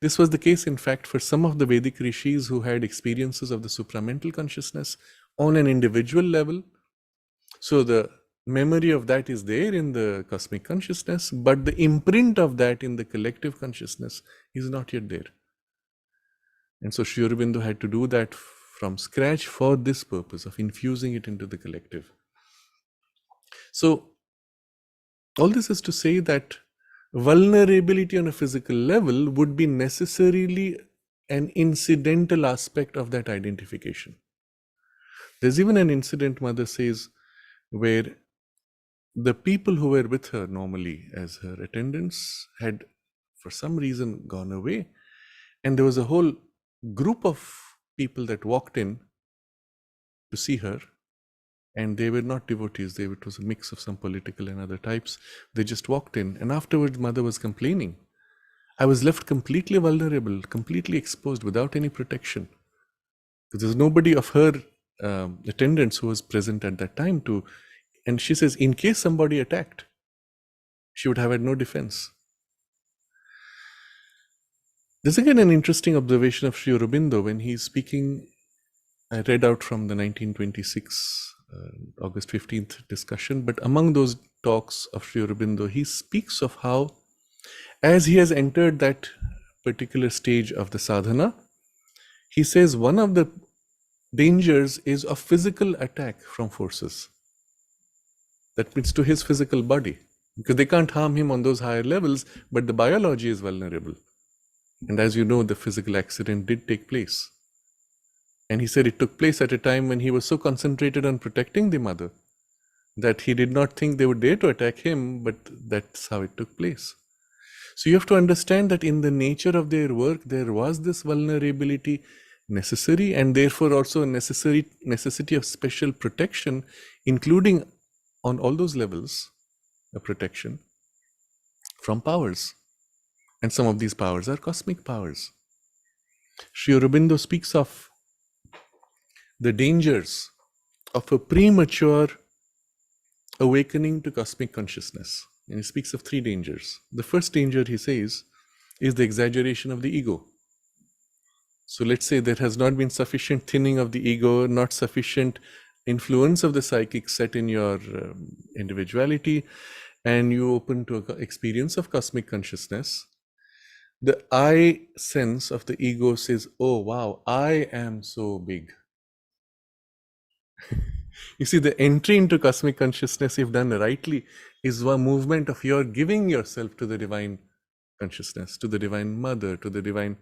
This was the case, in fact, for some of the Vedic rishis who had experiences of the supramental consciousness on an individual level. So the memory of that is there in the cosmic consciousness, but the imprint of that in the collective consciousness is not yet there. And so Sri Aurobindo had to do that from scratch for this purpose of infusing it into the collective. So all this is to say that vulnerability on a physical level would be necessarily an incidental aspect of that identification. There's even an incident, Mother says, where the people who were with her normally as her attendants had for some reason gone away, and there was a whole group of people that walked in to see her, and they were not devotees. It was a mix of some political and other types. They just walked in, and afterwards Mother was complaining, I was left completely vulnerable, completely exposed, without any protection, because there's nobody of her attendants who was present at that time to. And she says, in case somebody attacked, she would have had no defense. There's again an interesting observation of Sri Aurobindo when he's speaking. I read out from the 1926 August 15th discussion, but among those talks of Sri Aurobindo, he speaks of how, as he has entered that particular stage of the sadhana, he says one of the dangers is a physical attack from forces. That means to his physical body, because they can't harm him on those higher levels, but the biology is vulnerable. And as you know, the physical accident did take place. And he said it took place at a time when he was so concentrated on protecting the mother that he did not think they would dare to attack him, but that's how it took place. So you have to understand that in the nature of their work, there was this vulnerability necessary, and therefore also a necessity of special protection, including on all those levels, a protection from powers. And some of these powers are cosmic powers. Sri Aurobindo speaks of the dangers of a premature awakening to cosmic consciousness. And he speaks of three dangers. The first danger, he says, is the exaggeration of the ego. So let's say there has not been sufficient thinning of the ego, not sufficient influence of the psychic set in your individuality, and you open to an experience of cosmic consciousness. The I sense of the ego says, oh wow, I am so big. You see, the entry into cosmic consciousness, if done rightly, is one movement of your giving yourself to the divine consciousness, to the divine mother, to the divine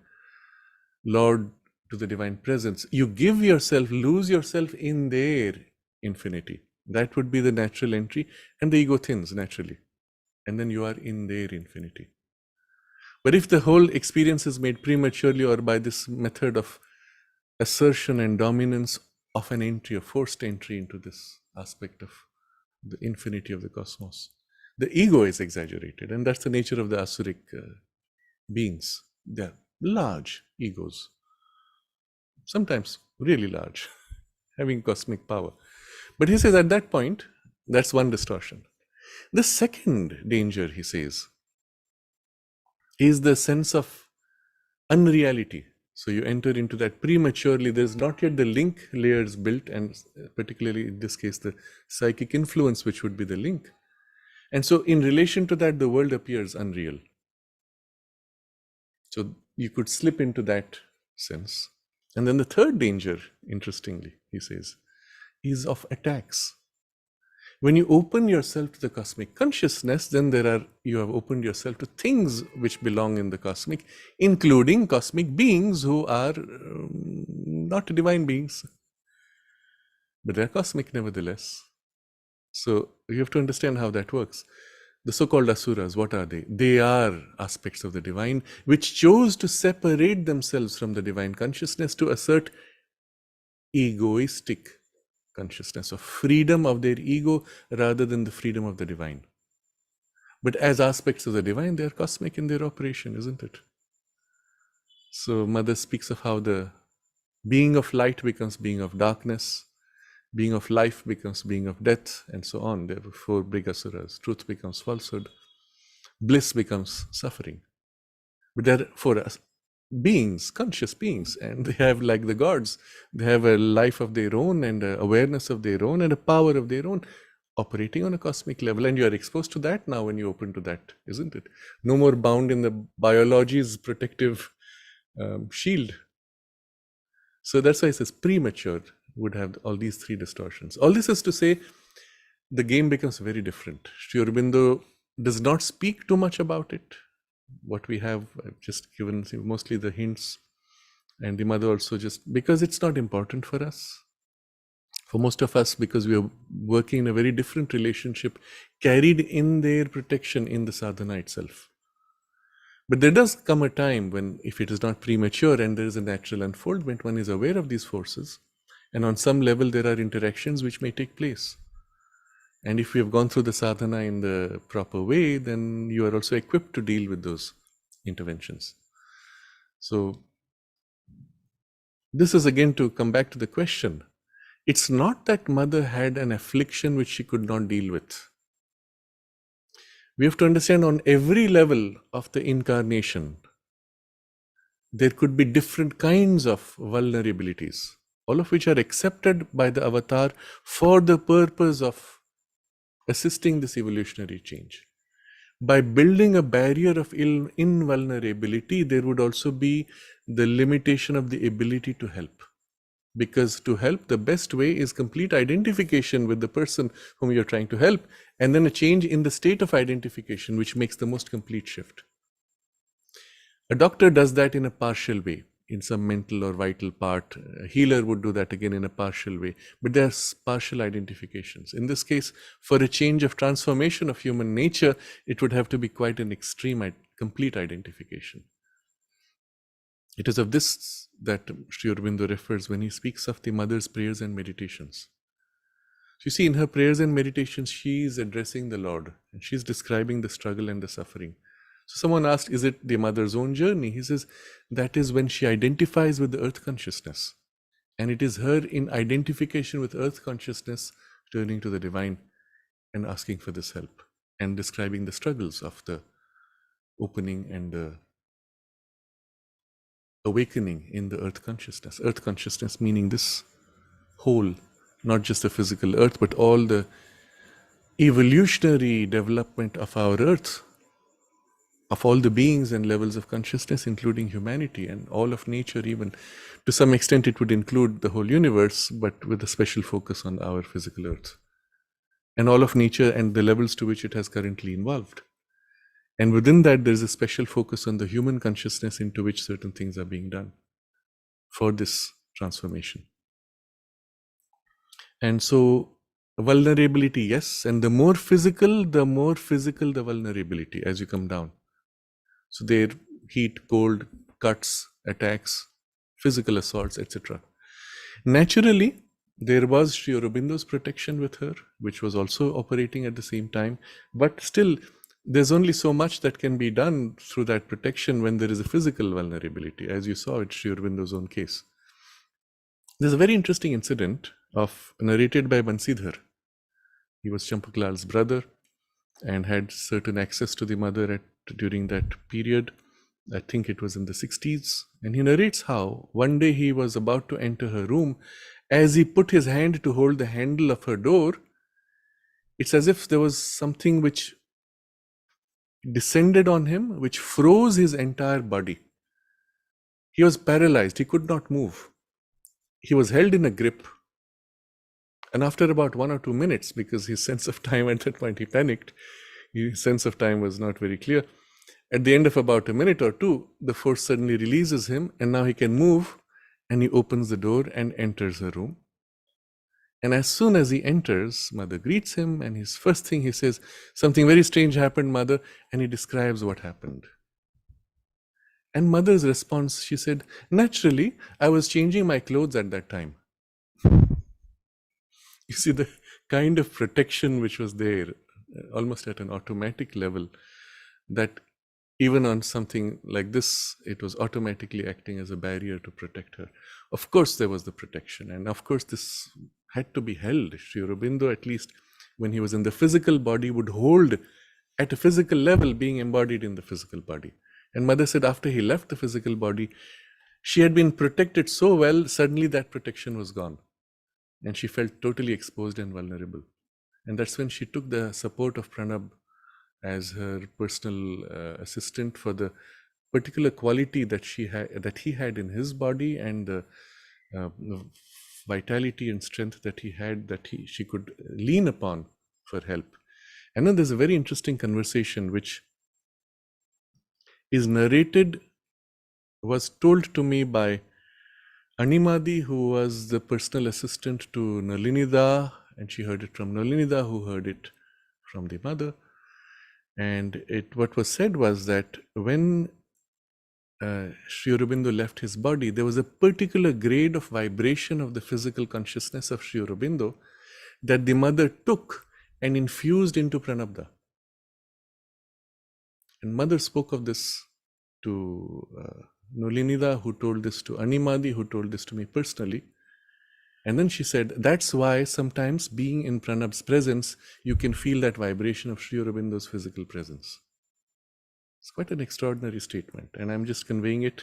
Lord, to the divine presence. You give yourself, lose yourself in their infinity. That would be the natural entry, and the ego thins naturally. And then you are in their infinity. But if the whole experience is made prematurely or by this method of assertion and dominance of an entry, a forced entry into this aspect of the infinity of the cosmos, the ego is exaggerated, and that's the nature of the asuric beings. They're large egos, sometimes really large, having cosmic power. But he says at that point, that's one distortion. The second danger, he says, is the sense of unreality. So you enter into that prematurely. There's not yet the link layers built, and particularly in this case, the psychic influence, which would be the link. And so in relation to that, the world appears unreal. So you could slip into that sense. And then the third danger, interestingly, he says, is of attacks. When you open yourself to the cosmic consciousness, then you have opened yourself to things which belong in the cosmic, including cosmic beings who are not divine beings, but they're cosmic nevertheless. So you have to understand how that works. The so-called asuras, what are they? They are aspects of the divine which chose to separate themselves from the divine consciousness to assert egoistic consciousness of freedom of their ego rather than the freedom of the divine. But as aspects of the divine, they are cosmic in their operation, isn't it? So Mother speaks of how the being of light becomes being of darkness, being of life becomes being of death, and so on. There are four big asuras. Truth becomes falsehood, bliss becomes suffering. But there are four beings, conscious beings, and they have, like the gods, they have a life of their own and an awareness of their own and a power of their own, operating on a cosmic level. And you are exposed to that now when you open to that, isn't it? No more bound in the biology's protective shield. So that's why it says premature would have all these three distortions. All this is to say the game becomes very different. Sri Aurobindo does not speak too much about it. What we have, I've just given mostly the hints, and the Mother also, just because it's not important for us. For most of us, because we are working in a very different relationship, carried in their protection in the sadhana itself. But there does come a time when, if it is not premature and there is a natural unfoldment, one is aware of these forces, and on some level there are interactions which may take place. And if we have gone through the sadhana in the proper way, then you are also equipped to deal with those interventions. So this is again to come back to the question. It's not that Mother had an affliction which she could not deal with. We have to understand on every level of the incarnation, there could be different kinds of vulnerabilities, all of which are accepted by the avatar for the purpose of assisting this evolutionary change. By building a barrier of invulnerability, there would also be the limitation of the ability to help. Because to help, the best way is complete identification with the person whom you're trying to help, and then a change in the state of identification, which makes the most complete shift. A doctor does that in a partial way, in some mental or vital part. A healer would do that again in a partial way. But there's partial identifications. In this case, for a change of transformation of human nature, it would have to be quite an extreme, complete identification. It is of this that Sri Aurobindo refers when he speaks of the Mother's prayers and meditations. You see, in her prayers and meditations, she is addressing the Lord, and she's describing the struggle and the suffering. So someone asked, is it the Mother's own journey? He says, that is when she identifies with the earth consciousness. And it is her in identification with earth consciousness, turning to the divine and asking for this help, and describing the struggles of the opening and the awakening in the earth consciousness. Earth consciousness meaning this whole, not just the physical earth, but all the evolutionary development of our earth, of all the beings and levels of consciousness, including humanity and all of nature even. To some extent, it would include the whole universe, but with a special focus on our physical earth. And all of nature and the levels to which it has currently evolved. And within that, there's a special focus on the human consciousness into which certain things are being done for this transformation. And so vulnerability, yes, and the more physical the vulnerability as you come down. So there, heat, cold, cuts, attacks, physical assaults, etc. Naturally, there was Sri Aurobindo's protection with her, which was also operating at the same time, but still there's only so much that can be done through that protection when there is a physical vulnerability, as you saw in Sri Aurobindo's own case. There's a very interesting incident narrated by Bansidhar. He was Champaklal's brother and had certain access to the mother during that period. I think it was in the 60s. And he narrates how one day he was about to enter her room. As he put his hand to hold the handle of her door, it's as if there was something which descended on him, which froze his entire body. He was paralyzed. He could not move. He was held in a grip. And after about 1 or 2 minutes, because his sense of time at that point, he panicked, his sense of time was not very clear. At the end of about a minute or two, the force suddenly releases him, and now he can move, and he opens the door and enters her room. And as soon as he enters, mother greets him, and his first thing he says, "Something very strange happened, mother," and he describes what happened. And mother's response, she said, "Naturally, I was changing my clothes at that time." You see the kind of protection which was there, almost at an automatic level, that even on something like this, it was automatically acting as a barrier to protect her. Of course, there was the protection, and of course, this had to be held. Sri Aurobindo, at least when he was in the physical body, would hold at a physical level, being embodied in the physical body. And mother said after he left the physical body, she had been protected so well, suddenly that protection was gone. And she felt totally exposed and vulnerable. And that's when she took the support of Pranab as her personal assistant for the particular quality that he had in his body, and the vitality and strength that he had, that she could lean upon for help. And then there's a very interesting conversation which is narrated, was told to me by Animadi, who was the personal assistant to Nalinida, and she heard it from Nalinida, who heard it from the mother. And what was said was that when Sri Aurobindo left his body, there was a particular grade of vibration of the physical consciousness of Sri Aurobindo that the mother took and infused into Pranabda. And mother spoke of this to Nolinida, who told this to Animadi, who told this to me personally. And then she said, that's why sometimes being in Pranab's presence, you can feel that vibration of Sri Aurobindo's physical presence. It's quite an extraordinary statement, and I'm just conveying it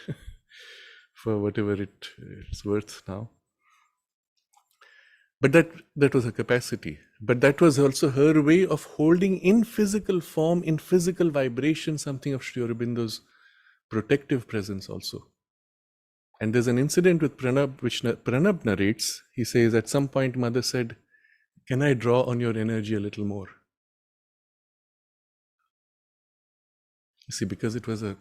for whatever it's worth now. But that was her capacity. But that was also her way of holding in physical form, in physical vibration, something of Sri Aurobindo's protective presence also. And there's an incident with Pranab, which Pranab narrates. He says, at some point, mother said, "Can I draw on your energy a little more?" You see, because it was a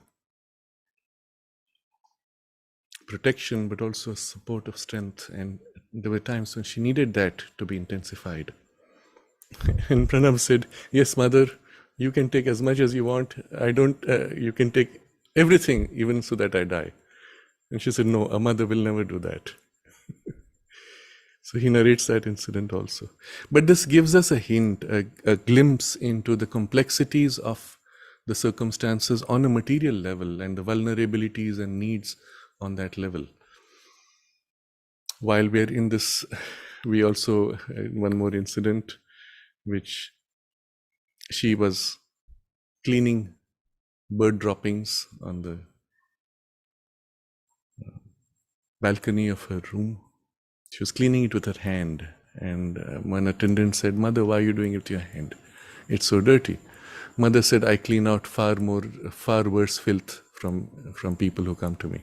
protection, but also a support of strength. And there were times when she needed that to be intensified. And Pranab said, "Yes, mother, you can take as much as you want. You can take everything, even so that I die." And she said, "No, a mother will never do that." So he narrates that incident also. But this gives us a hint, a glimpse into the complexities of the circumstances on a material level and the vulnerabilities and needs on that level. While we're in this, we also, one more incident, which she was cleaning bird droppings on the balcony of her room. She was cleaning it with her hand, and one attendant said, "Mother, why are you doing it with your hand? It's so dirty." Mother said, "I clean out far worse filth from people who come to me."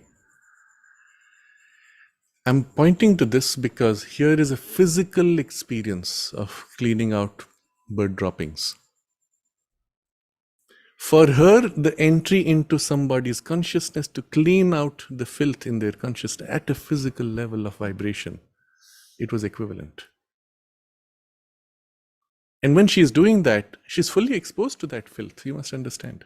I'm pointing to this because here is a physical experience of cleaning out bird droppings. For her, the entry into somebody's consciousness to clean out the filth in their consciousness at a physical level of vibration, it was equivalent. And when she's doing that, she's fully exposed to that filth, you must understand,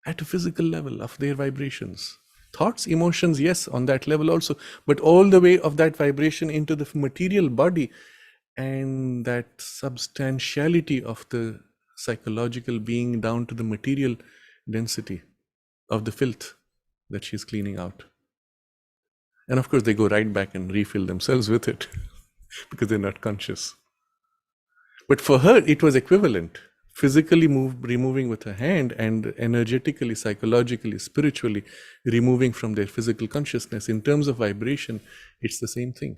at a physical level of their vibrations. Thoughts, emotions, yes, on that level also, but all the way of that vibration into the material body and that substantiality of the psychological being down to the material density of the filth that she's cleaning out. And of course, they go right back and refill themselves with it because they're not conscious. But for her, it was equivalent. Physically removing with her hand, and energetically, psychologically, spiritually removing from their physical consciousness. In terms of vibration, it's the same thing.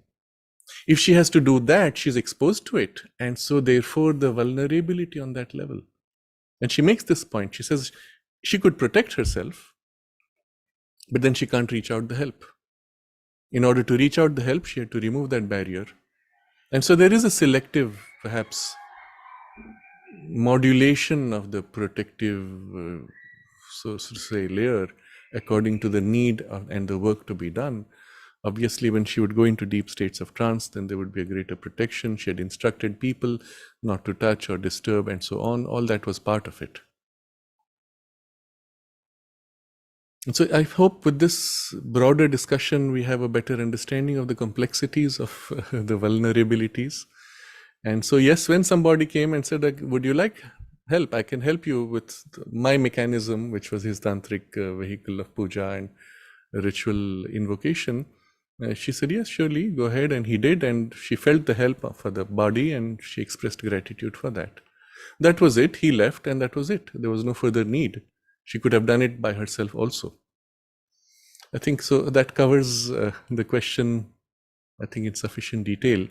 If she has to do that, she's exposed to it. And so therefore the vulnerability on that level. And she makes this point. She says she could protect herself, but then she can't reach out the help. In order to reach out the help, she had to remove that barrier. And so there is a selective, perhaps, modulation of the protective, so to say, layer according to the need and the work to be done. Obviously, when she would go into deep states of trance, then there would be a greater protection. She had instructed people not to touch or disturb and so on. All that was part of it. And so I hope with this broader discussion, we have a better understanding of the complexities of the vulnerabilities. And so, yes, when somebody came and said, would you like help? I can help you with my mechanism, which was his tantric vehicle of puja and ritual invocation. She said, yes, surely, go ahead. And he did. And she felt the help for the body and she expressed gratitude for that. That was it. He left and that was it. There was no further need. She could have done it by herself also. I think so. That covers the question, I think, in sufficient detail.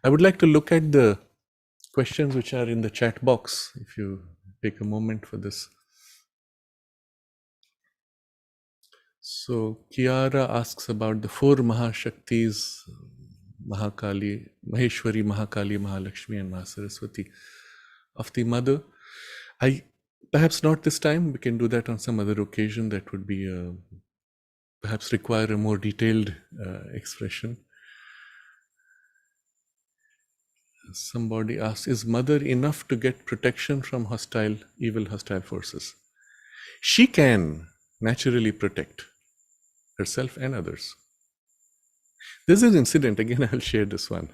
I would like to look at the questions which are in the chat box, if you take a moment for this. So Kiara asks about the four Mahashaktis, Mahakali, Maheshwari, Mahakali, Mahalakshmi and Mahasaraswati of the mother. Perhaps not this time, we can do that on some other occasion. That would be perhaps require a more detailed expression. Somebody asks, is mother enough to get protection from evil hostile forces? She can naturally protect herself and others. This is an incident, again, I'll share this one.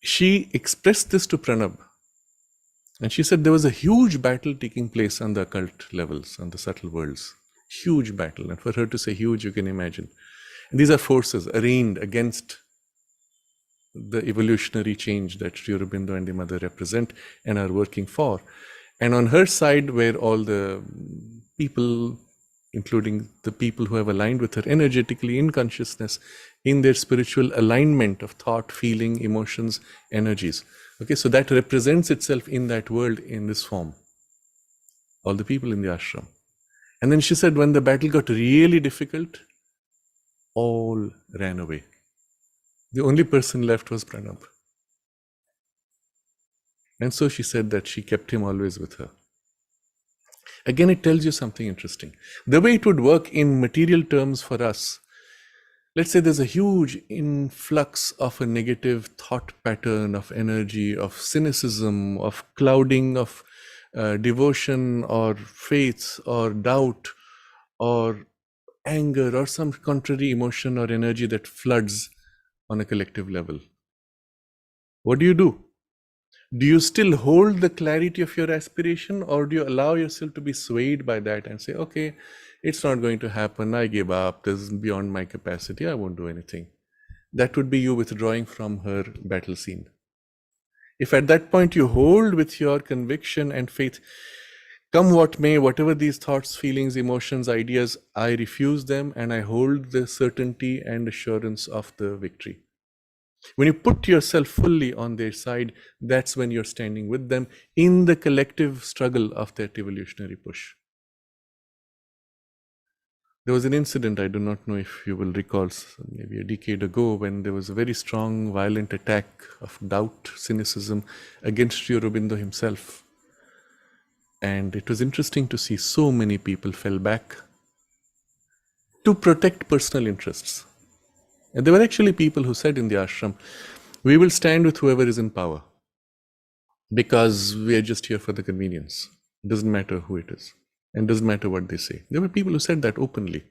She expressed this to Pranab. And she said there was a huge battle taking place on the occult levels, on the subtle worlds. Huge battle. And for her to say huge, you can imagine. And these are forces arraigned against the evolutionary change that Sri Aurobindo and the mother represent and are working for. And on her side were all the people, including the people who have aligned with her energetically in consciousness, in their spiritual alignment of thought, feeling, emotions, energies. Okay, so that represents itself in that world in this form. All the people in the ashram. And then she said when the battle got really difficult, all ran away. The only person left was Pranab. And so she said that she kept him always with her. Again, it tells you something interesting. The way it would work in material terms for us, let's say there's a huge influx of a negative thought pattern, of energy, of cynicism, of clouding of devotion or faith or doubt or anger or some contrary emotion or energy that floods on a collective level. What do? Do you still hold the clarity of your aspiration, or do you allow yourself to be swayed by that and say, okay, it's not going to happen, I give up, this is beyond my capacity, I won't do anything? That would be you withdrawing from her battle scene. If at that point you hold with your conviction and faith, come what may, whatever these thoughts, feelings, emotions, ideas, I refuse them and I hold the certainty and assurance of the victory. When you put yourself fully on their side, that's when you're standing with them in the collective struggle of that evolutionary push. There was an incident, I do not know if you will recall, maybe a decade ago, when there was a very strong, violent attack of doubt, cynicism against Sri Aurobindo himself. And it was interesting to see so many people fell back to protect personal interests. And there were actually people who said in the ashram, we will stand with whoever is in power because we are just here for the convenience. It doesn't matter who it is and doesn't matter what they say. There were people who said that openly.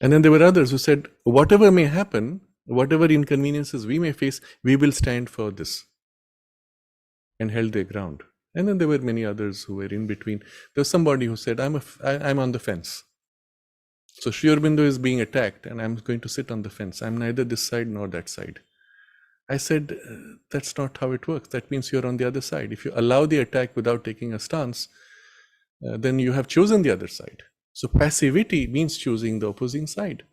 And then there were others who said, whatever may happen, Whatever inconveniences we may face, we will stand for this, and held their ground. And then there were many others who were in between. There was somebody who said, I'm on the fence. So Sri Aurobindo is being attacked and I'm going to sit on the fence. I'm neither this side nor that side. I said, that's not how it works. That means you're on the other side. If you allow the attack without taking a stance, then you have chosen the other side. So passivity means choosing the opposing side.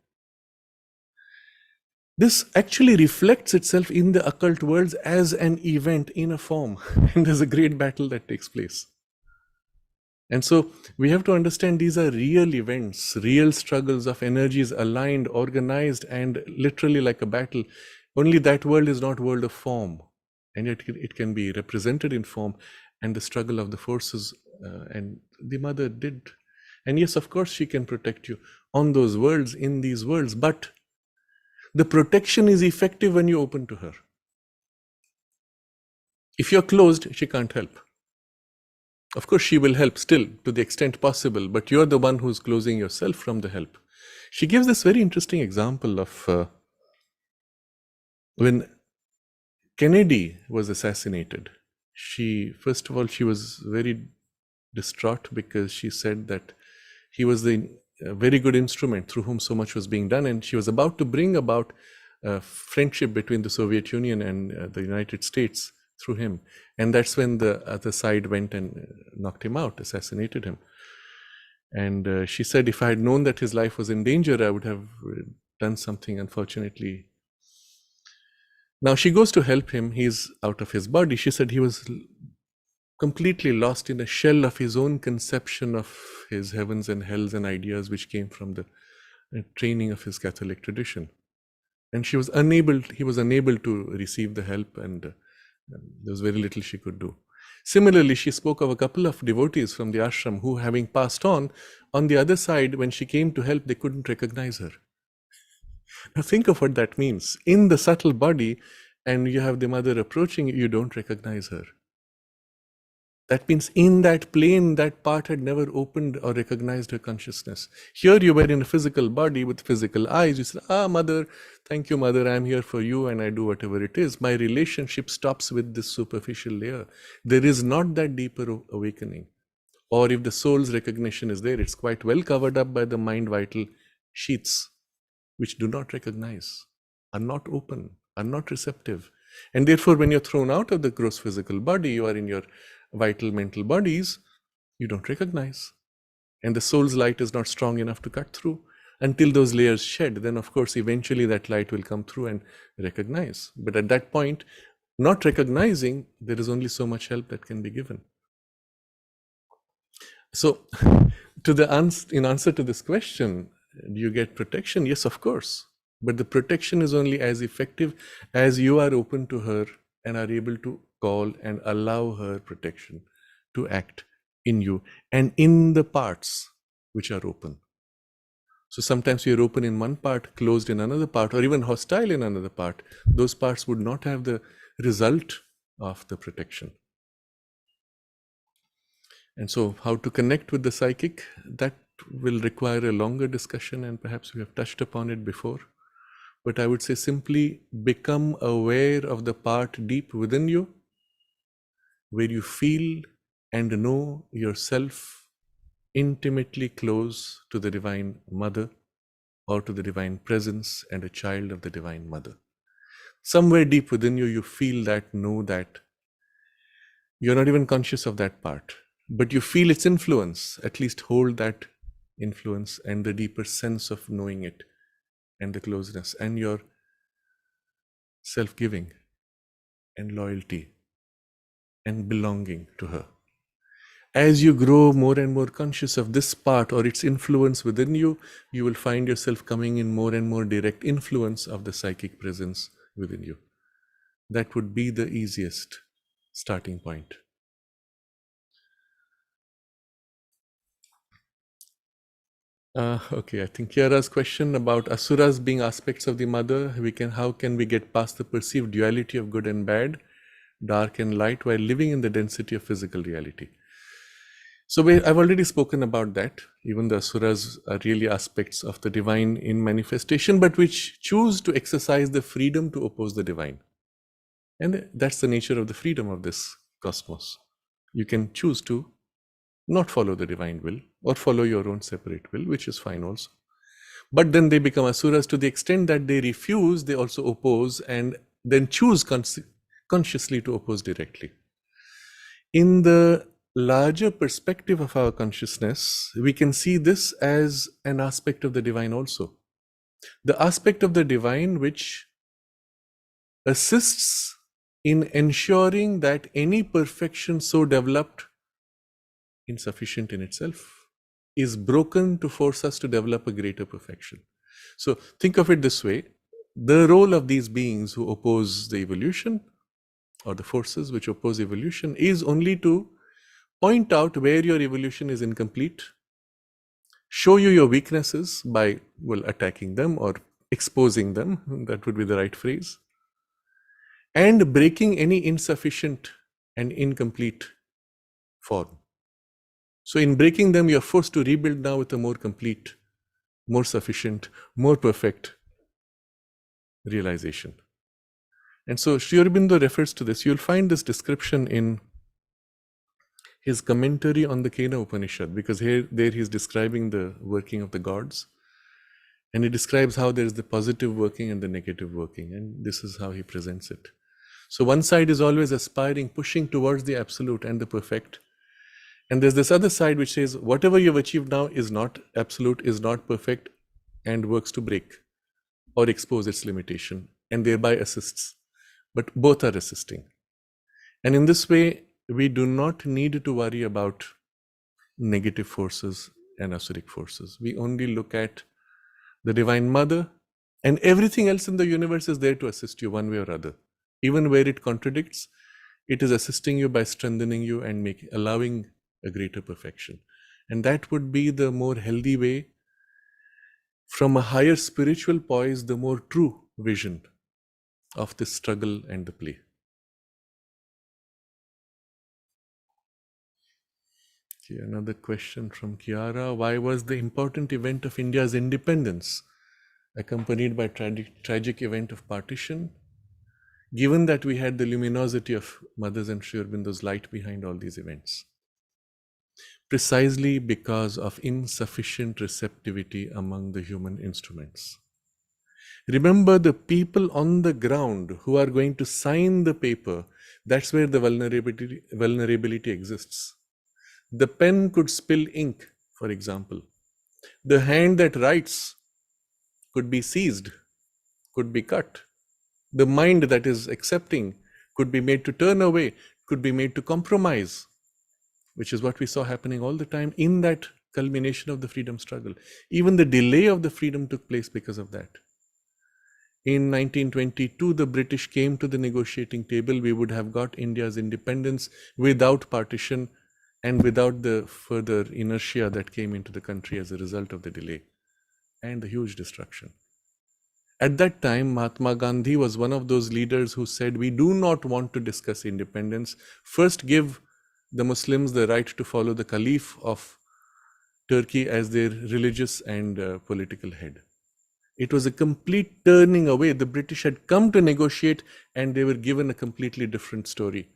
This actually reflects itself in the occult worlds as an event in a form. And there's a great battle that takes place. And so we have to understand these are real events, real struggles of energies aligned, organized, and literally like a battle. Only that world is not world of form. And yet it can be represented in form, and the struggle of the forces. And the mother did. And yes, of course, she can protect you on those worlds, in these worlds. But the protection is effective when you open to her. If you're closed, she can't help. Of course, she will help still to the extent possible, but you're the one who's closing yourself from the help. She gives this very interesting example of when Kennedy was assassinated. First of all, she was very distraught because she said that he was the very good instrument through whom so much was being done, and she was about to bring about friendship between the Soviet Union and the United States through him. And that's when the other side went and knocked him out, assassinated him. And she said, if I had known that his life was in danger, I would have done something. Unfortunately, now she goes to help him. He's out of his body. She said he was completely lost in a shell of his own conception of his heavens and hells and ideas which came from the training of his Catholic tradition. And he was unable to receive the help, and there was very little she could do. Similarly, she spoke of a couple of devotees from the ashram who, having passed on the other side, when she came to help, they couldn't recognize her. Now think of what that means. In the subtle body, and you have the mother approaching you, you don't recognize her. That means in that plane, that part had never opened or recognized her consciousness. Here you were in a physical body with physical eyes. You said, mother, thank you, mother, I'm here for you, and I do whatever it is. My relationship stops with this superficial layer. There is not that deeper awakening. Or if the soul's recognition is there, it's quite well covered up by the mind vital sheaths, which do not recognize, are not open, are not receptive. And therefore, when you're thrown out of the gross physical body, you are in your vital mental bodies, you don't recognize. And the soul's light is not strong enough to cut through until those layers shed. Then, of course, eventually that light will come through and recognize. But at that point, not recognizing, there is only so much help that can be given. So, in answer to this question, do you get protection? Yes, of course. But the protection is only as effective as you are open to her and are able to call and allow her protection to act in you and in the parts which are open. So sometimes you're open in one part, closed in another part, or even hostile in another part. Those parts would not have the result of the protection. And so how to connect with the psychic, that will require a longer discussion, and perhaps we have touched upon it before. But I would say simply become aware of the part deep within you, where you feel and know yourself intimately close to the Divine Mother or to the Divine Presence and a child of the Divine Mother. Somewhere deep within you, you feel that, know that. You're not even conscious of that part, but you feel its influence. At least hold that influence and the deeper sense of knowing it and the closeness and your self-giving and loyalty and belonging to her. As you grow more and more conscious of this part or its influence within you, you will find yourself coming in more and more direct influence of the psychic presence within you. That would be the easiest starting point. Okay, I think Kiara's question about asuras being aspects of the mother, how can we get past the perceived duality of good and bad, dark and light, while living in the density of physical reality? So I've already spoken about that. Even the asuras are really aspects of the divine in manifestation, but which choose to exercise the freedom to oppose the divine. And that's the nature of the freedom of this cosmos. You can choose to not follow the divine will or follow your own separate will, which is fine also. But then they become asuras to the extent that they refuse, they also oppose, and then choose consciously to oppose directly. In the larger perspective of our consciousness, we can see this as an aspect of the divine also. The aspect of the divine which assists in ensuring that any perfection so developed, insufficient in itself, is broken to force us to develop a greater perfection. So think of it this way: the role of these beings who oppose the evolution, or the forces which oppose evolution, is only to point out where your evolution is incomplete, show you your weaknesses by, well, attacking them or exposing them, that would be the right phrase, and breaking any insufficient and incomplete form. So in breaking them, you're forced to rebuild now with a more complete, more sufficient, more perfect realization. And so Sri Aurobindo refers to this. You'll find this description in his commentary on the Kena Upanishad, because there he's describing the working of the gods. And he describes how there is the positive working and the negative working. And this is how he presents it. So one side is always aspiring, pushing towards the absolute and the perfect. And there's this other side which says, whatever you've achieved now is not absolute, is not perfect, and works to break or expose its limitation, and thereby assists. But both are assisting. And in this way, we do not need to worry about negative forces and asuric forces. We only look at the Divine Mother, and everything else in the universe is there to assist you one way or other. Even where it contradicts, it is assisting you by strengthening you and allowing a greater perfection. And that would be the more healthy way, from a higher spiritual poise, the more true vision of the struggle and the play. Okay, another question from Kiara. Why was the important event of India's independence accompanied by tragic event of partition, given that we had the luminosity of Mother's and Sri Aurobindo's light behind all these events? Precisely because of insufficient receptivity among the human instruments. Remember, the people on the ground who are going to sign the paper, that's where the vulnerability exists. The pen could spill ink, for example. The hand that writes could be seized, could be cut. The mind that is accepting could be made to turn away, could be made to compromise, which is what we saw happening all the time in that culmination of the freedom struggle. Even the delay of the freedom took place because of that. In 1922, the British came to the negotiating table. We would have got India's independence without partition and without the further inertia that came into the country as a result of the delay and the huge destruction. At that time, Mahatma Gandhi was one of those leaders who said, we do not want to discuss independence. First, give the Muslims the right to follow the Caliph of Turkey as their religious and political head. It was a complete turning away. The British had come to negotiate and they were given a completely different story.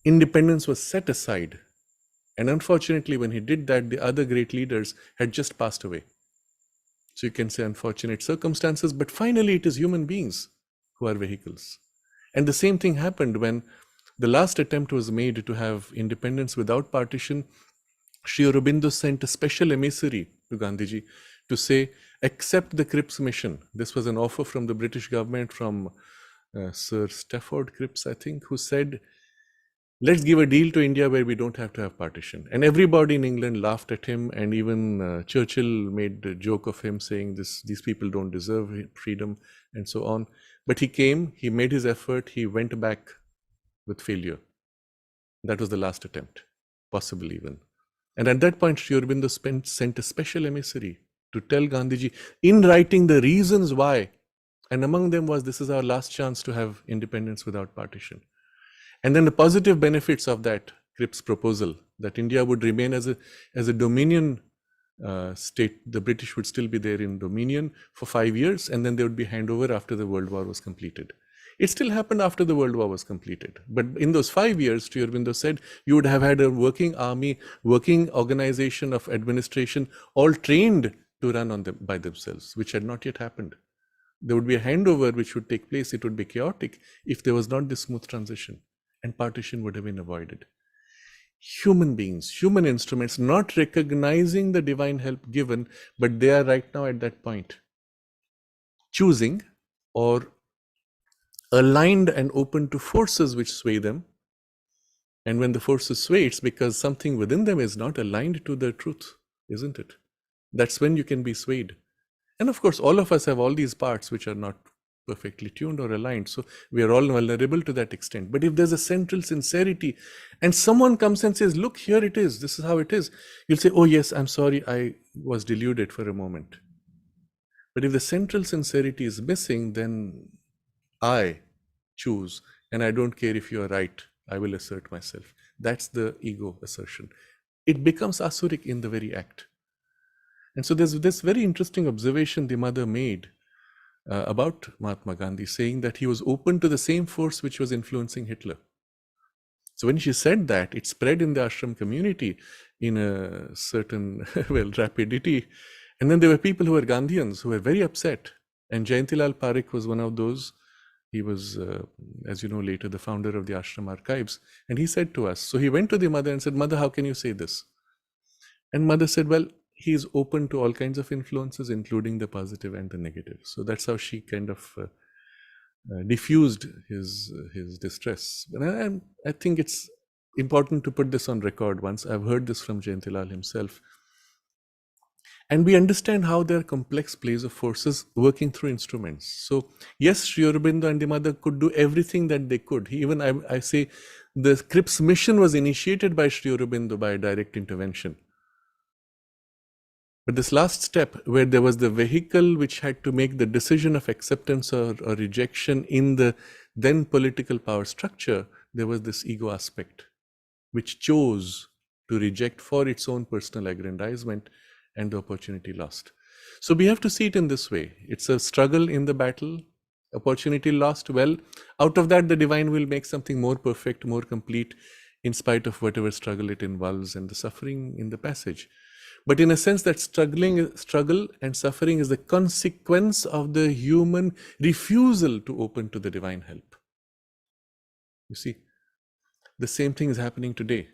Independence was set aside. And unfortunately, when he did that, the other great leaders had just passed away. So you can say unfortunate circumstances, but finally it is human beings who are vehicles. And the same thing happened when the last attempt was made to have independence without partition. Sri Aurobindo sent a special emissary to Gandhiji to say, accept the Cripps mission. This was an offer from the British government, from Sir Stafford Cripps, I think, who said, let's give a deal to India where we don't have to have partition. And everybody in England laughed at him, and even Churchill made a joke of him, saying these people don't deserve freedom and so on. But he came, he made his effort, he went back with failure. That was the last attempt, possible even. And at that point, Sri Aurobindo sent a special emissary to tell Gandhiji in writing the reasons why. And among them was, this is our last chance to have independence without partition. And then the positive benefits of that Cripps proposal that India would remain as a dominion state. The British would still be there in dominion for 5 years, and then there would be handover after the World War was completed. It still happened after the World War was completed. But in those 5 years, Sri Aurobindo said, you would have had a working army, working organization of administration, all trained to run on them by themselves, which had not yet happened. There would be a handover which would take place. It would be chaotic if there was not this smooth transition, and partition would have been avoided. Human beings, human instruments, not recognizing the divine help given, but they are right now at that point, choosing or aligned and open to forces which sway them. And when the forces sway, it's because something within them is not aligned to the truth, isn't it? That's when you can be swayed. And of course, all of us have all these parts which are not perfectly tuned or aligned. So we are all vulnerable to that extent. But if there's a central sincerity and someone comes and says, look, here it is, this is how it is, you'll say, oh yes, I'm sorry, I was deluded for a moment. But if the central sincerity is missing, then I choose, and I don't care if you are right, I will assert myself. That's the ego assertion. It becomes asuric in the very act. And so there's this very interesting observation the mother made about Mahatma Gandhi, saying that he was open to the same force which was influencing Hitler. So when she said that, it spread in the ashram community in a certain, rapidity. And then there were people who were Gandhians who were very upset. And Jayantilal Parekh was one of those. He was, as you know, later the founder of the ashram archives. And he said to us, so he went to the mother and said, Mother, how can you say this? And mother said, well, he is open to all kinds of influences, including the positive and the negative. So that's how she kind of diffused his distress. And I think it's important to put this on record once. I've heard this from Jayantilal himself. And we understand how there are complex plays of forces working through instruments. So yes, Sri Aurobindo and the mother could do everything that they could. I say, the Cripps mission was initiated by Sri Aurobindo by direct intervention. But this last step, where there was the vehicle which had to make the decision of acceptance or rejection in the then political power structure, there was this ego aspect, which chose to reject for its own personal aggrandizement, and the opportunity lost. So we have to see it in this way. It's a struggle in the battle, opportunity lost. Well, out of that, the divine will make something more perfect, more complete, in spite of whatever struggle it involves and the suffering in the passage. But in a sense, that struggle and suffering is the consequence of the human refusal to open to the divine help. You see, the same thing is happening today.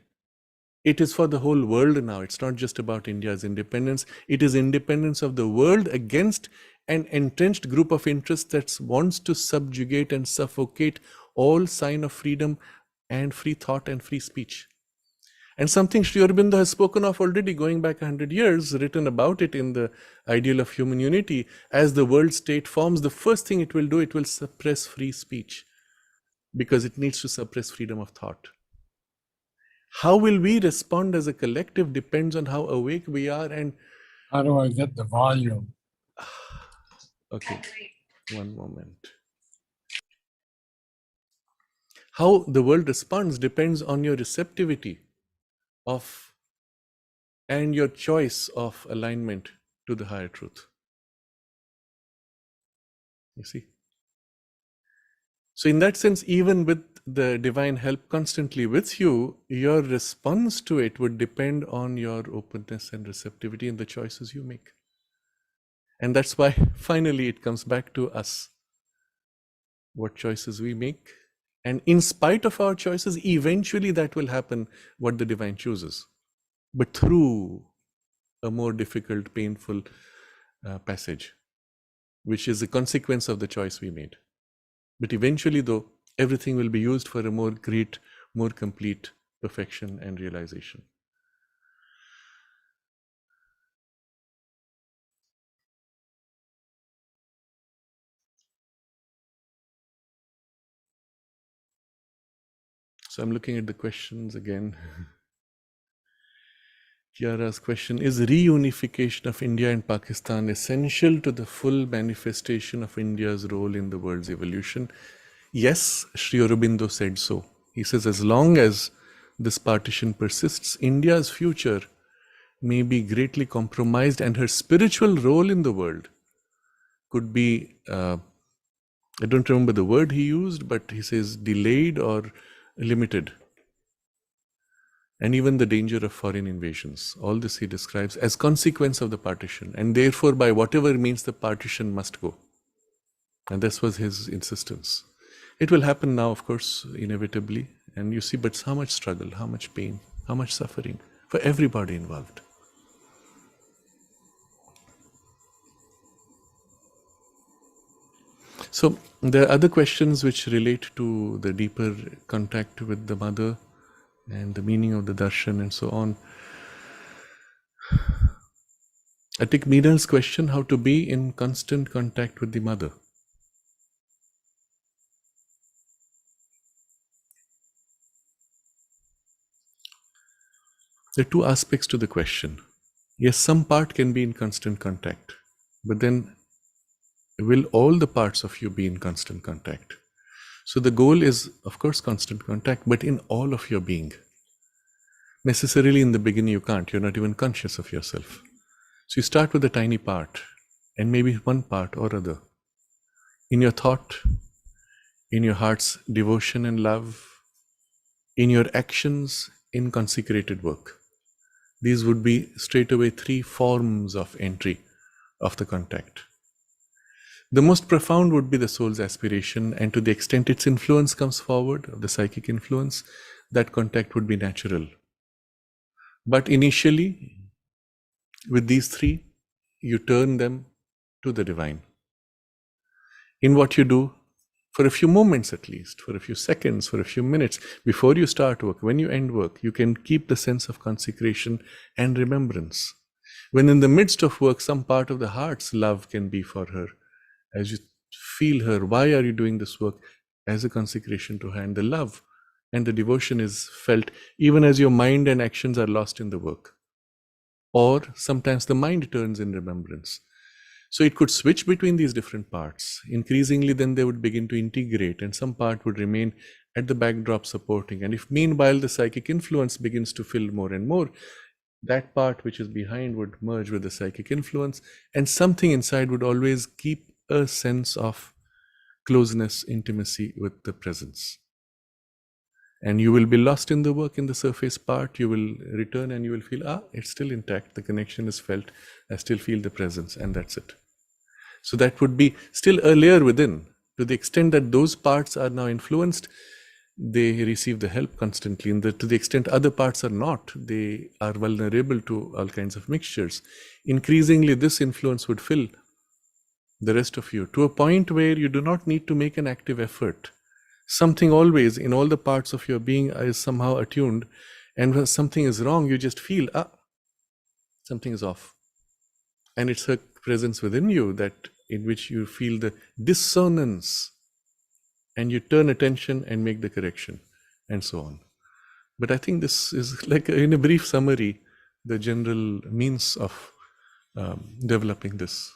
It is for the whole world now. It's not just about India's independence. It is independence of the world against an entrenched group of interests that wants to subjugate and suffocate all sign of freedom and free thought and free speech. And something Sri Aurobindo has spoken of already, going back 100 years, written about it in the Ideal of Human Unity. As the world state forms, the first thing it will do, it will suppress free speech, because it needs to suppress freedom of thought. How will we respond as a collective depends on how awake we are. And how do I get the volume? Okay, one moment. How the world responds depends on your receptivity of and your choice of alignment to the higher truth. You see? So in that sense, even with the divine help constantly with you, your response to it would depend on your openness and receptivity in the choices you make. And that's why finally it comes back to us. What choices we make. And in spite of our choices, eventually that will happen what the divine chooses. But through a more difficult, painful passage, which is a consequence of the choice we made. But eventually, though, everything will be used for a more great, more complete perfection and realization. So I'm looking at the questions again. Kiara's question, is reunification of India and Pakistan essential to the full manifestation of India's role in the world's evolution? Yes, Sri Aurobindo said so. He says, as long as this partition persists, India's future may be greatly compromised, and her spiritual role in the world could be, I don't remember the word he used, but he says delayed or limited. And even the danger of foreign invasions. All this he describes as consequence of the partition. And therefore, by whatever means, the partition must go. And this was his insistence. It will happen now, of course, inevitably. And you see, but how much struggle, how much pain, how much suffering for everybody involved. So there are other questions which relate to the deeper contact with the mother and the meaning of the darshan and so on. I take Meenal's question, how to be in constant contact with the mother. There are two aspects to the question. Yes, some part can be in constant contact, but then will all the parts of you be in constant contact? So the goal is, of course, constant contact, but in all of your being. Necessarily in the beginning you can't, you're not even conscious of yourself. So you start with a tiny part, and maybe one part or other. In your thought, in your heart's devotion and love, in your actions, in consecrated work. These would be straightaway 3 forms of entry of the contact. The most profound would be the soul's aspiration, and to the extent its influence comes forward, the psychic influence, that contact would be natural. But initially, with these 3, you turn them to the divine. In what you do, for a few moments at least, for a few seconds, for a few minutes, before you start work, when you end work, you can keep the sense of consecration and remembrance. When in the midst of work, some part of the heart's love can be for her. As you feel her, why are you doing this work? As a consecration to her, and the love and the devotion is felt even as your mind and actions are lost in the work. Or sometimes the mind turns in remembrance. So it could switch between these different parts. Increasingly, then they would begin to integrate, and some part would remain at the backdrop supporting. And if meanwhile the psychic influence begins to fill more and more, that part which is behind would merge with the psychic influence, and something inside would always keep a sense of closeness, intimacy with the presence. And you will be lost in the work in the surface part, you will return and you will feel, it's still intact, the connection is felt, I still feel the presence, and that's it. So that would be still a layer within. To the extent that those parts are now influenced, they receive the help constantly. And to the extent other parts are not, they are vulnerable to all kinds of mixtures. Increasingly, this influence would fill the rest of you to a point where you do not need to make an active effort. Something always in all the parts of your being is somehow attuned, and when something is wrong, you just feel, something is off. And it's her presence within you that in which you feel the dissonance, and you turn attention and make the correction, and so on. But I think this is like, in a brief summary, the general means of developing this.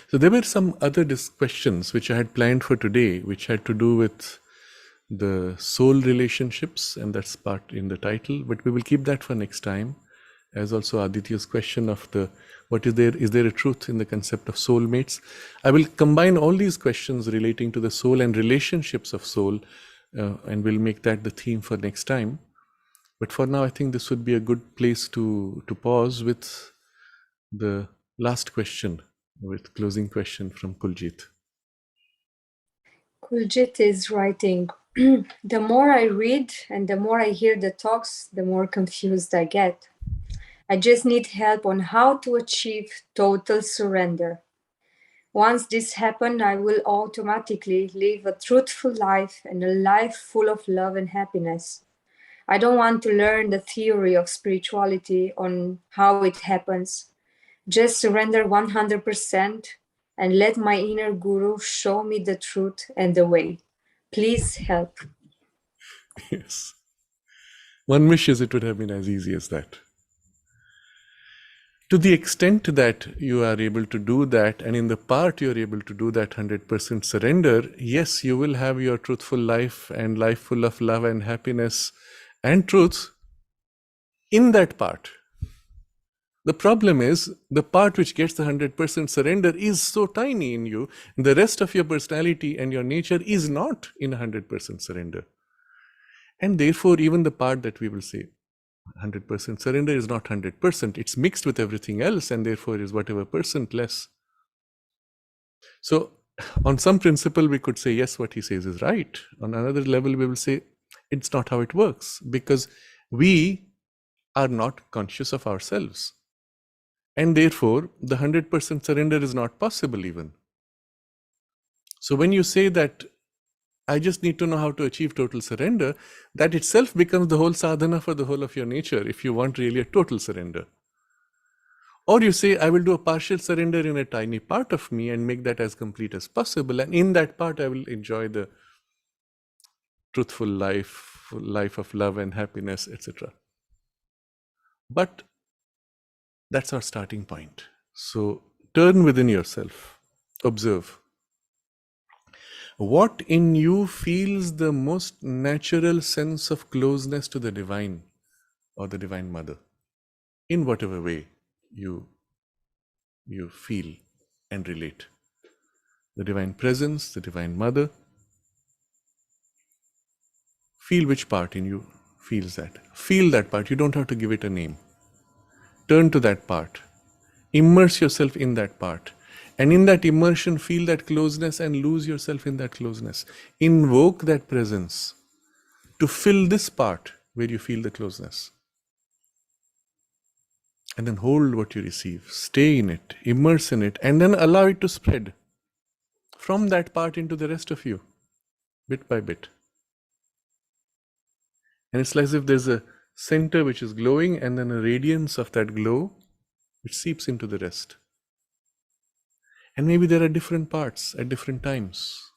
So there were some other questions which I had planned for today, which had to do with the soul relationships, and that's part in the title, but we will keep that for next time, as also Aditya's question of is there a truth in the concept of soulmates? I will combine all these questions relating to the soul and relationships of soul, and we'll make that the theme for next time. But for now, I think this would be a good place to pause with the last question, with closing question from Kuljit. Kuljit is writing, the more I read and the more I hear the talks, the more confused I get. I just need help on how to achieve total surrender. Once this happens, I will automatically live a truthful life and a life full of love and happiness. I don't want to learn the theory of spirituality on how it happens. Just surrender 100% and let my inner guru show me the truth and the way. Please help. Yes. One wishes it would have been as easy as that. To the extent that you are able to do that, and in the part you are able to do that 100% surrender, yes, you will have your truthful life and life full of love and happiness and truth in that part. The problem is the part which gets the 100% surrender is so tiny in you, and the rest of your personality and your nature is not in 100% surrender. And therefore, even the part that we will say 100% surrender is not 100%. It's mixed with everything else, and therefore is whatever percent less. So on some principle, we could say, yes, what he says is right. On another level, we will say, it's not how it works, because we are not conscious of ourselves. And therefore, the 100% surrender is not possible even. So when you say that I just need to know how to achieve total surrender, that itself becomes the whole sadhana for the whole of your nature, if you want really a total surrender. Or you say, I will do a partial surrender in a tiny part of me and make that as complete as possible. And in that part, I will enjoy the truthful life of love and happiness, etc. But that's our starting point. So turn within yourself, observe. What in you feels the most natural sense of closeness to the divine or the Divine Mother, in whatever way you feel and relate? The Divine Presence, the Divine Mother. Feel which part in you feels that. Feel that part. You don't have to give it a name. Turn to that part. Immerse yourself in that part. And in that immersion, feel that closeness and lose yourself in that closeness. Invoke that presence to fill this part where you feel the closeness. And then hold what you receive. Stay in it. Immerse in it. And then allow it to spread from that part into the rest of you, bit by bit. And it's as if there's a center which is glowing and then a radiance of that glow which seeps into the rest. And maybe there are different parts at different times.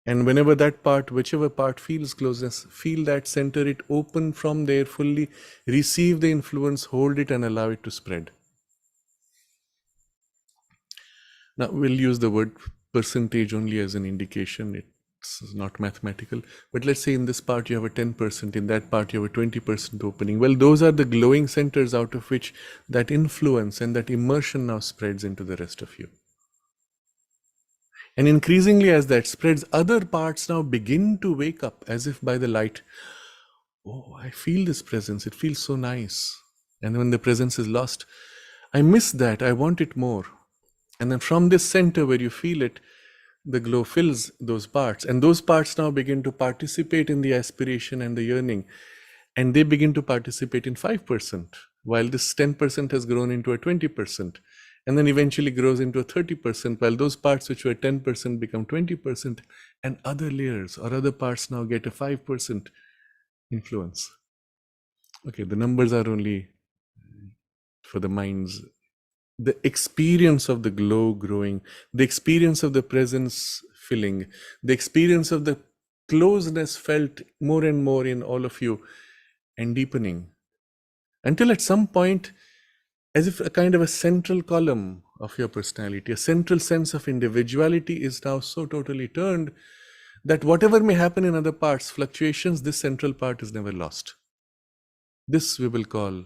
And whenever that part, whichever part feels closeness, feel that center it open from there fully, receive the influence, hold it and allow it to spread. Now we'll use the word percentage only as an indication. It's not mathematical. But let's say in this part you have a 10%, in that part you have a 20% opening. Well, those are the glowing centers out of which that influence and that immersion now spreads into the rest of you. And increasingly as that spreads, other parts now begin to wake up as if by the light. Oh, I feel this presence. It feels so nice. And when the presence is lost, I miss that. I want it more. And then from this center where you feel it, the glow fills those parts. And those parts now begin to participate in the aspiration and the yearning. And they begin to participate in 5%, while this 10% has grown into a 20%. And then eventually grows into a 30%, while those parts which were 10% become 20%, and other layers or other parts now get a 5% influence. Okay, the numbers are only for the minds. The experience of the glow growing, the experience of the presence filling, the experience of the closeness felt more and more in all of you and deepening, until at some point, as if a kind of a central column of your personality, a central sense of individuality is now so totally turned that whatever may happen in other parts, fluctuations, this central part is never lost. This we will call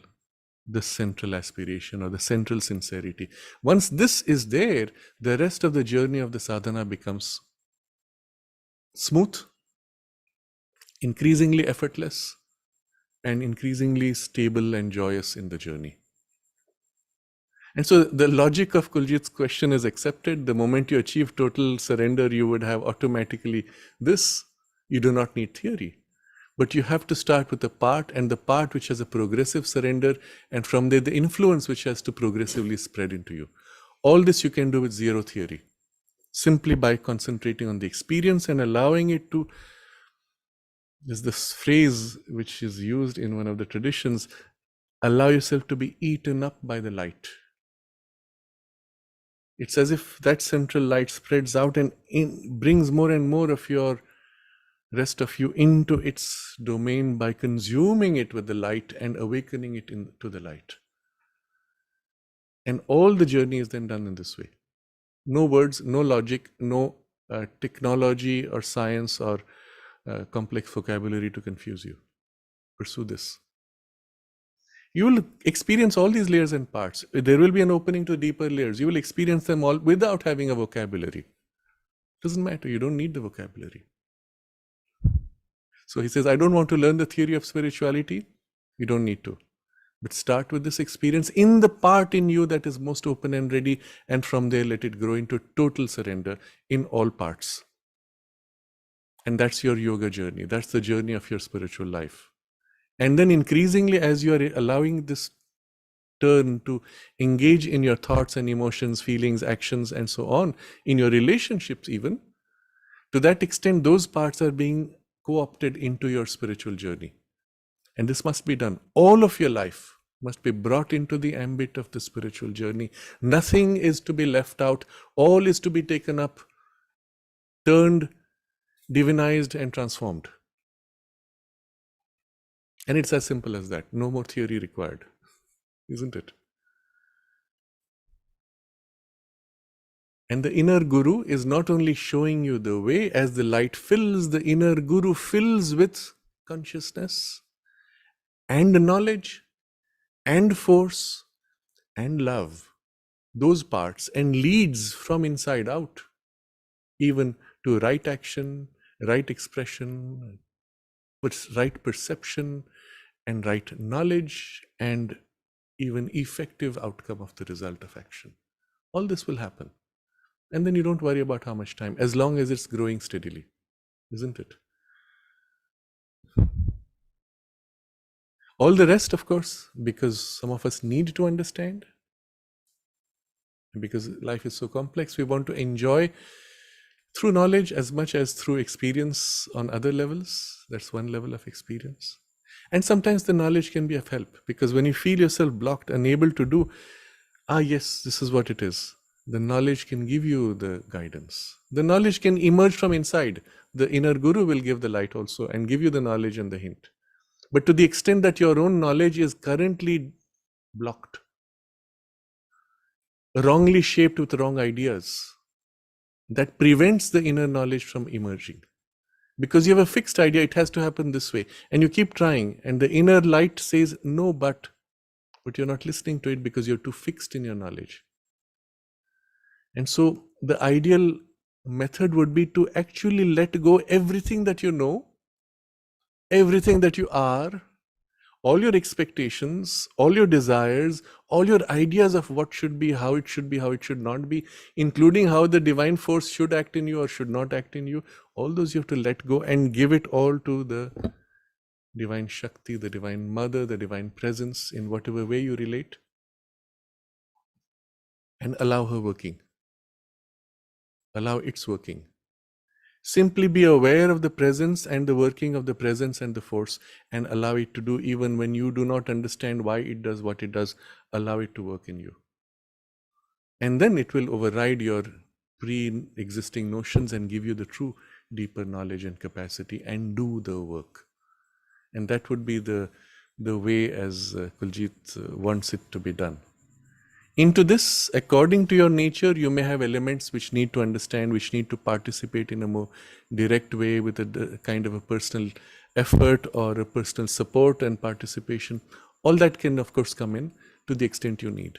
the central aspiration or the central sincerity. Once this is there, the rest of the journey of the sadhana becomes smooth, increasingly effortless, and increasingly stable and joyous in the journey. And so the logic of Kuljit's question is accepted. The moment you achieve total surrender, you would have automatically this. You do not need theory. But you have to start with the part, and the part which has a progressive surrender, and from there the influence which has to progressively spread into you. All this you can do with zero theory, simply by concentrating on the experience and allowing it to. There's this phrase which is used in one of the traditions, allow yourself to be eaten up by the light. It's as if that central light spreads out and brings more and more of your rest of you into its domain by consuming it with the light and awakening it into the light. And all the journey is then done in this way. No words, no logic, no technology or science or complex vocabulary to confuse you. Pursue this. You will experience all these layers and parts. There will be an opening to deeper layers. You will experience them all without having a vocabulary. Doesn't matter. You don't need the vocabulary. So he says, I don't want to learn the theory of spirituality. You don't need to. But start with this experience in the part in you that is most open and ready, and from there let it grow into total surrender in all parts. And that's your yoga journey. That's the journey of your spiritual life. And then increasingly, as you are allowing this turn to engage in your thoughts and emotions, feelings, actions, and so on, in your relationships even, to that extent, those parts are being co-opted into your spiritual journey. And this must be done. All of your life must be brought into the ambit of the spiritual journey. Nothing is to be left out. All is to be taken up, turned, divinized, and transformed. And it's as simple as that. No more theory required, isn't it? And the inner guru is not only showing you the way. As the light fills, the inner guru fills with consciousness and knowledge and force and love, those parts, and leads from inside out, even to right action, right expression, right perception, and right knowledge, and even effective outcome of the result of action. All this will happen. And then you don't worry about how much time, as long as it's growing steadily, isn't it? All the rest, of course, because some of us need to understand, because life is so complex, we want to enjoy through knowledge as much as through experience on other levels. That's one level of experience. And sometimes the knowledge can be of help, because when you feel yourself blocked, unable to do, yes, this is what it is, the knowledge can give you the guidance. The knowledge can emerge from inside. The inner guru will give the light also and give you the knowledge and the hint. But to the extent that your own knowledge is currently blocked, wrongly shaped with wrong ideas, that prevents the inner knowledge from emerging. Because you have a fixed idea, it has to happen this way. And you keep trying, and the inner light says, no, but you're not listening to it because you're too fixed in your knowledge. And so the ideal method would be to actually let go everything that you know, everything that you are, all your expectations, all your desires, all your ideas of what should be, how it should not be, including how the divine force should act in you or should not act in you. All those you have to let go and give it all to the divine Shakti, the divine mother, the divine presence, in whatever way you relate, and allow her working. Allow its working. Simply be aware of the presence and the working of the presence and the force, and allow it to do even when you do not understand why it does what it does. Allow it to work in you. And then it will override your pre-existing notions and give you the true deeper knowledge and capacity, and do the work. And that would be the way as Kuljit wants it to be done. Into this, according to your nature, you may have elements which need to understand, which need to participate in a more direct way with a kind of a personal effort or a personal support and participation. All that can, of course, come in to the extent you need.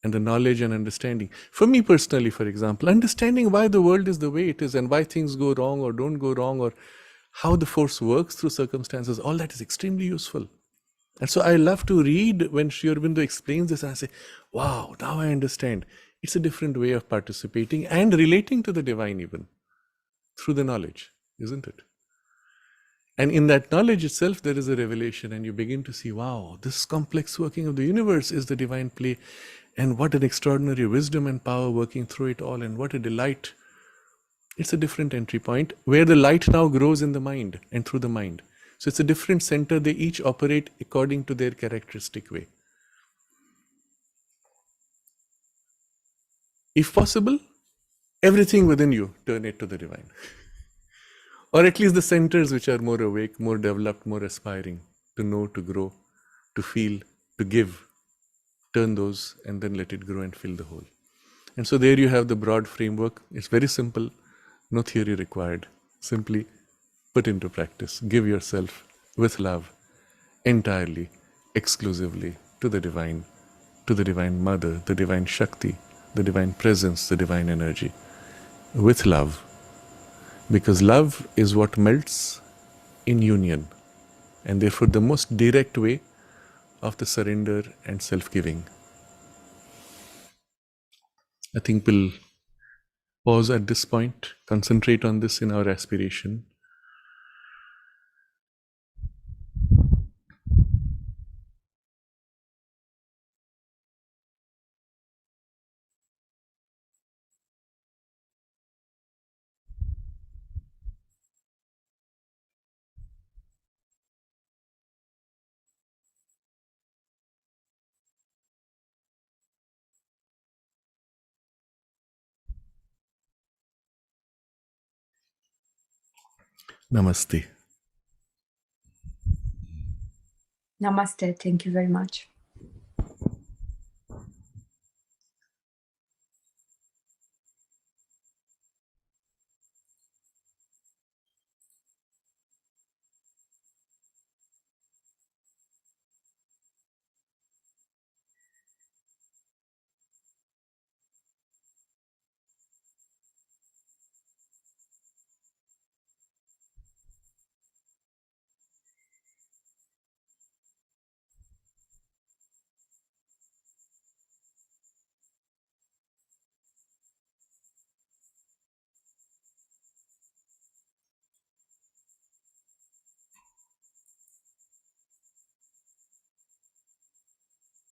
And the knowledge and understanding. For me personally, for example, understanding why the world is the way it is and why things go wrong or don't go wrong, or how the force works through circumstances, all that is extremely useful. And so I love to read when Sri Aurobindo explains this, and I say, wow, now I understand. It's a different way of participating and relating to the divine even, through the knowledge, isn't it? And in that knowledge itself, there is a revelation, and you begin to see, wow, this complex working of the universe is the divine play, and what an extraordinary wisdom and power working through it all, and what a delight. It's a different entry point where the light now grows in the mind and through the mind. So it's a different center. They each operate according to their characteristic way. If possible, everything within you, turn it to the divine. Or at least the centers which are more awake, more developed, more aspiring, to know, to grow, to feel, to give. turn those, and then let it grow and fill the hole. And so there you have the broad framework. It's very simple, no theory required. Simply put into practice. Give yourself with love entirely, exclusively to the Divine Mother, the Divine Shakti, the Divine Presence, the Divine Energy. With love. Because love is what melts in union, and therefore the most direct way of the surrender and self-giving. I think we'll pause at this point, concentrate on this in our aspiration. Namaste. Namaste. Thank you very much.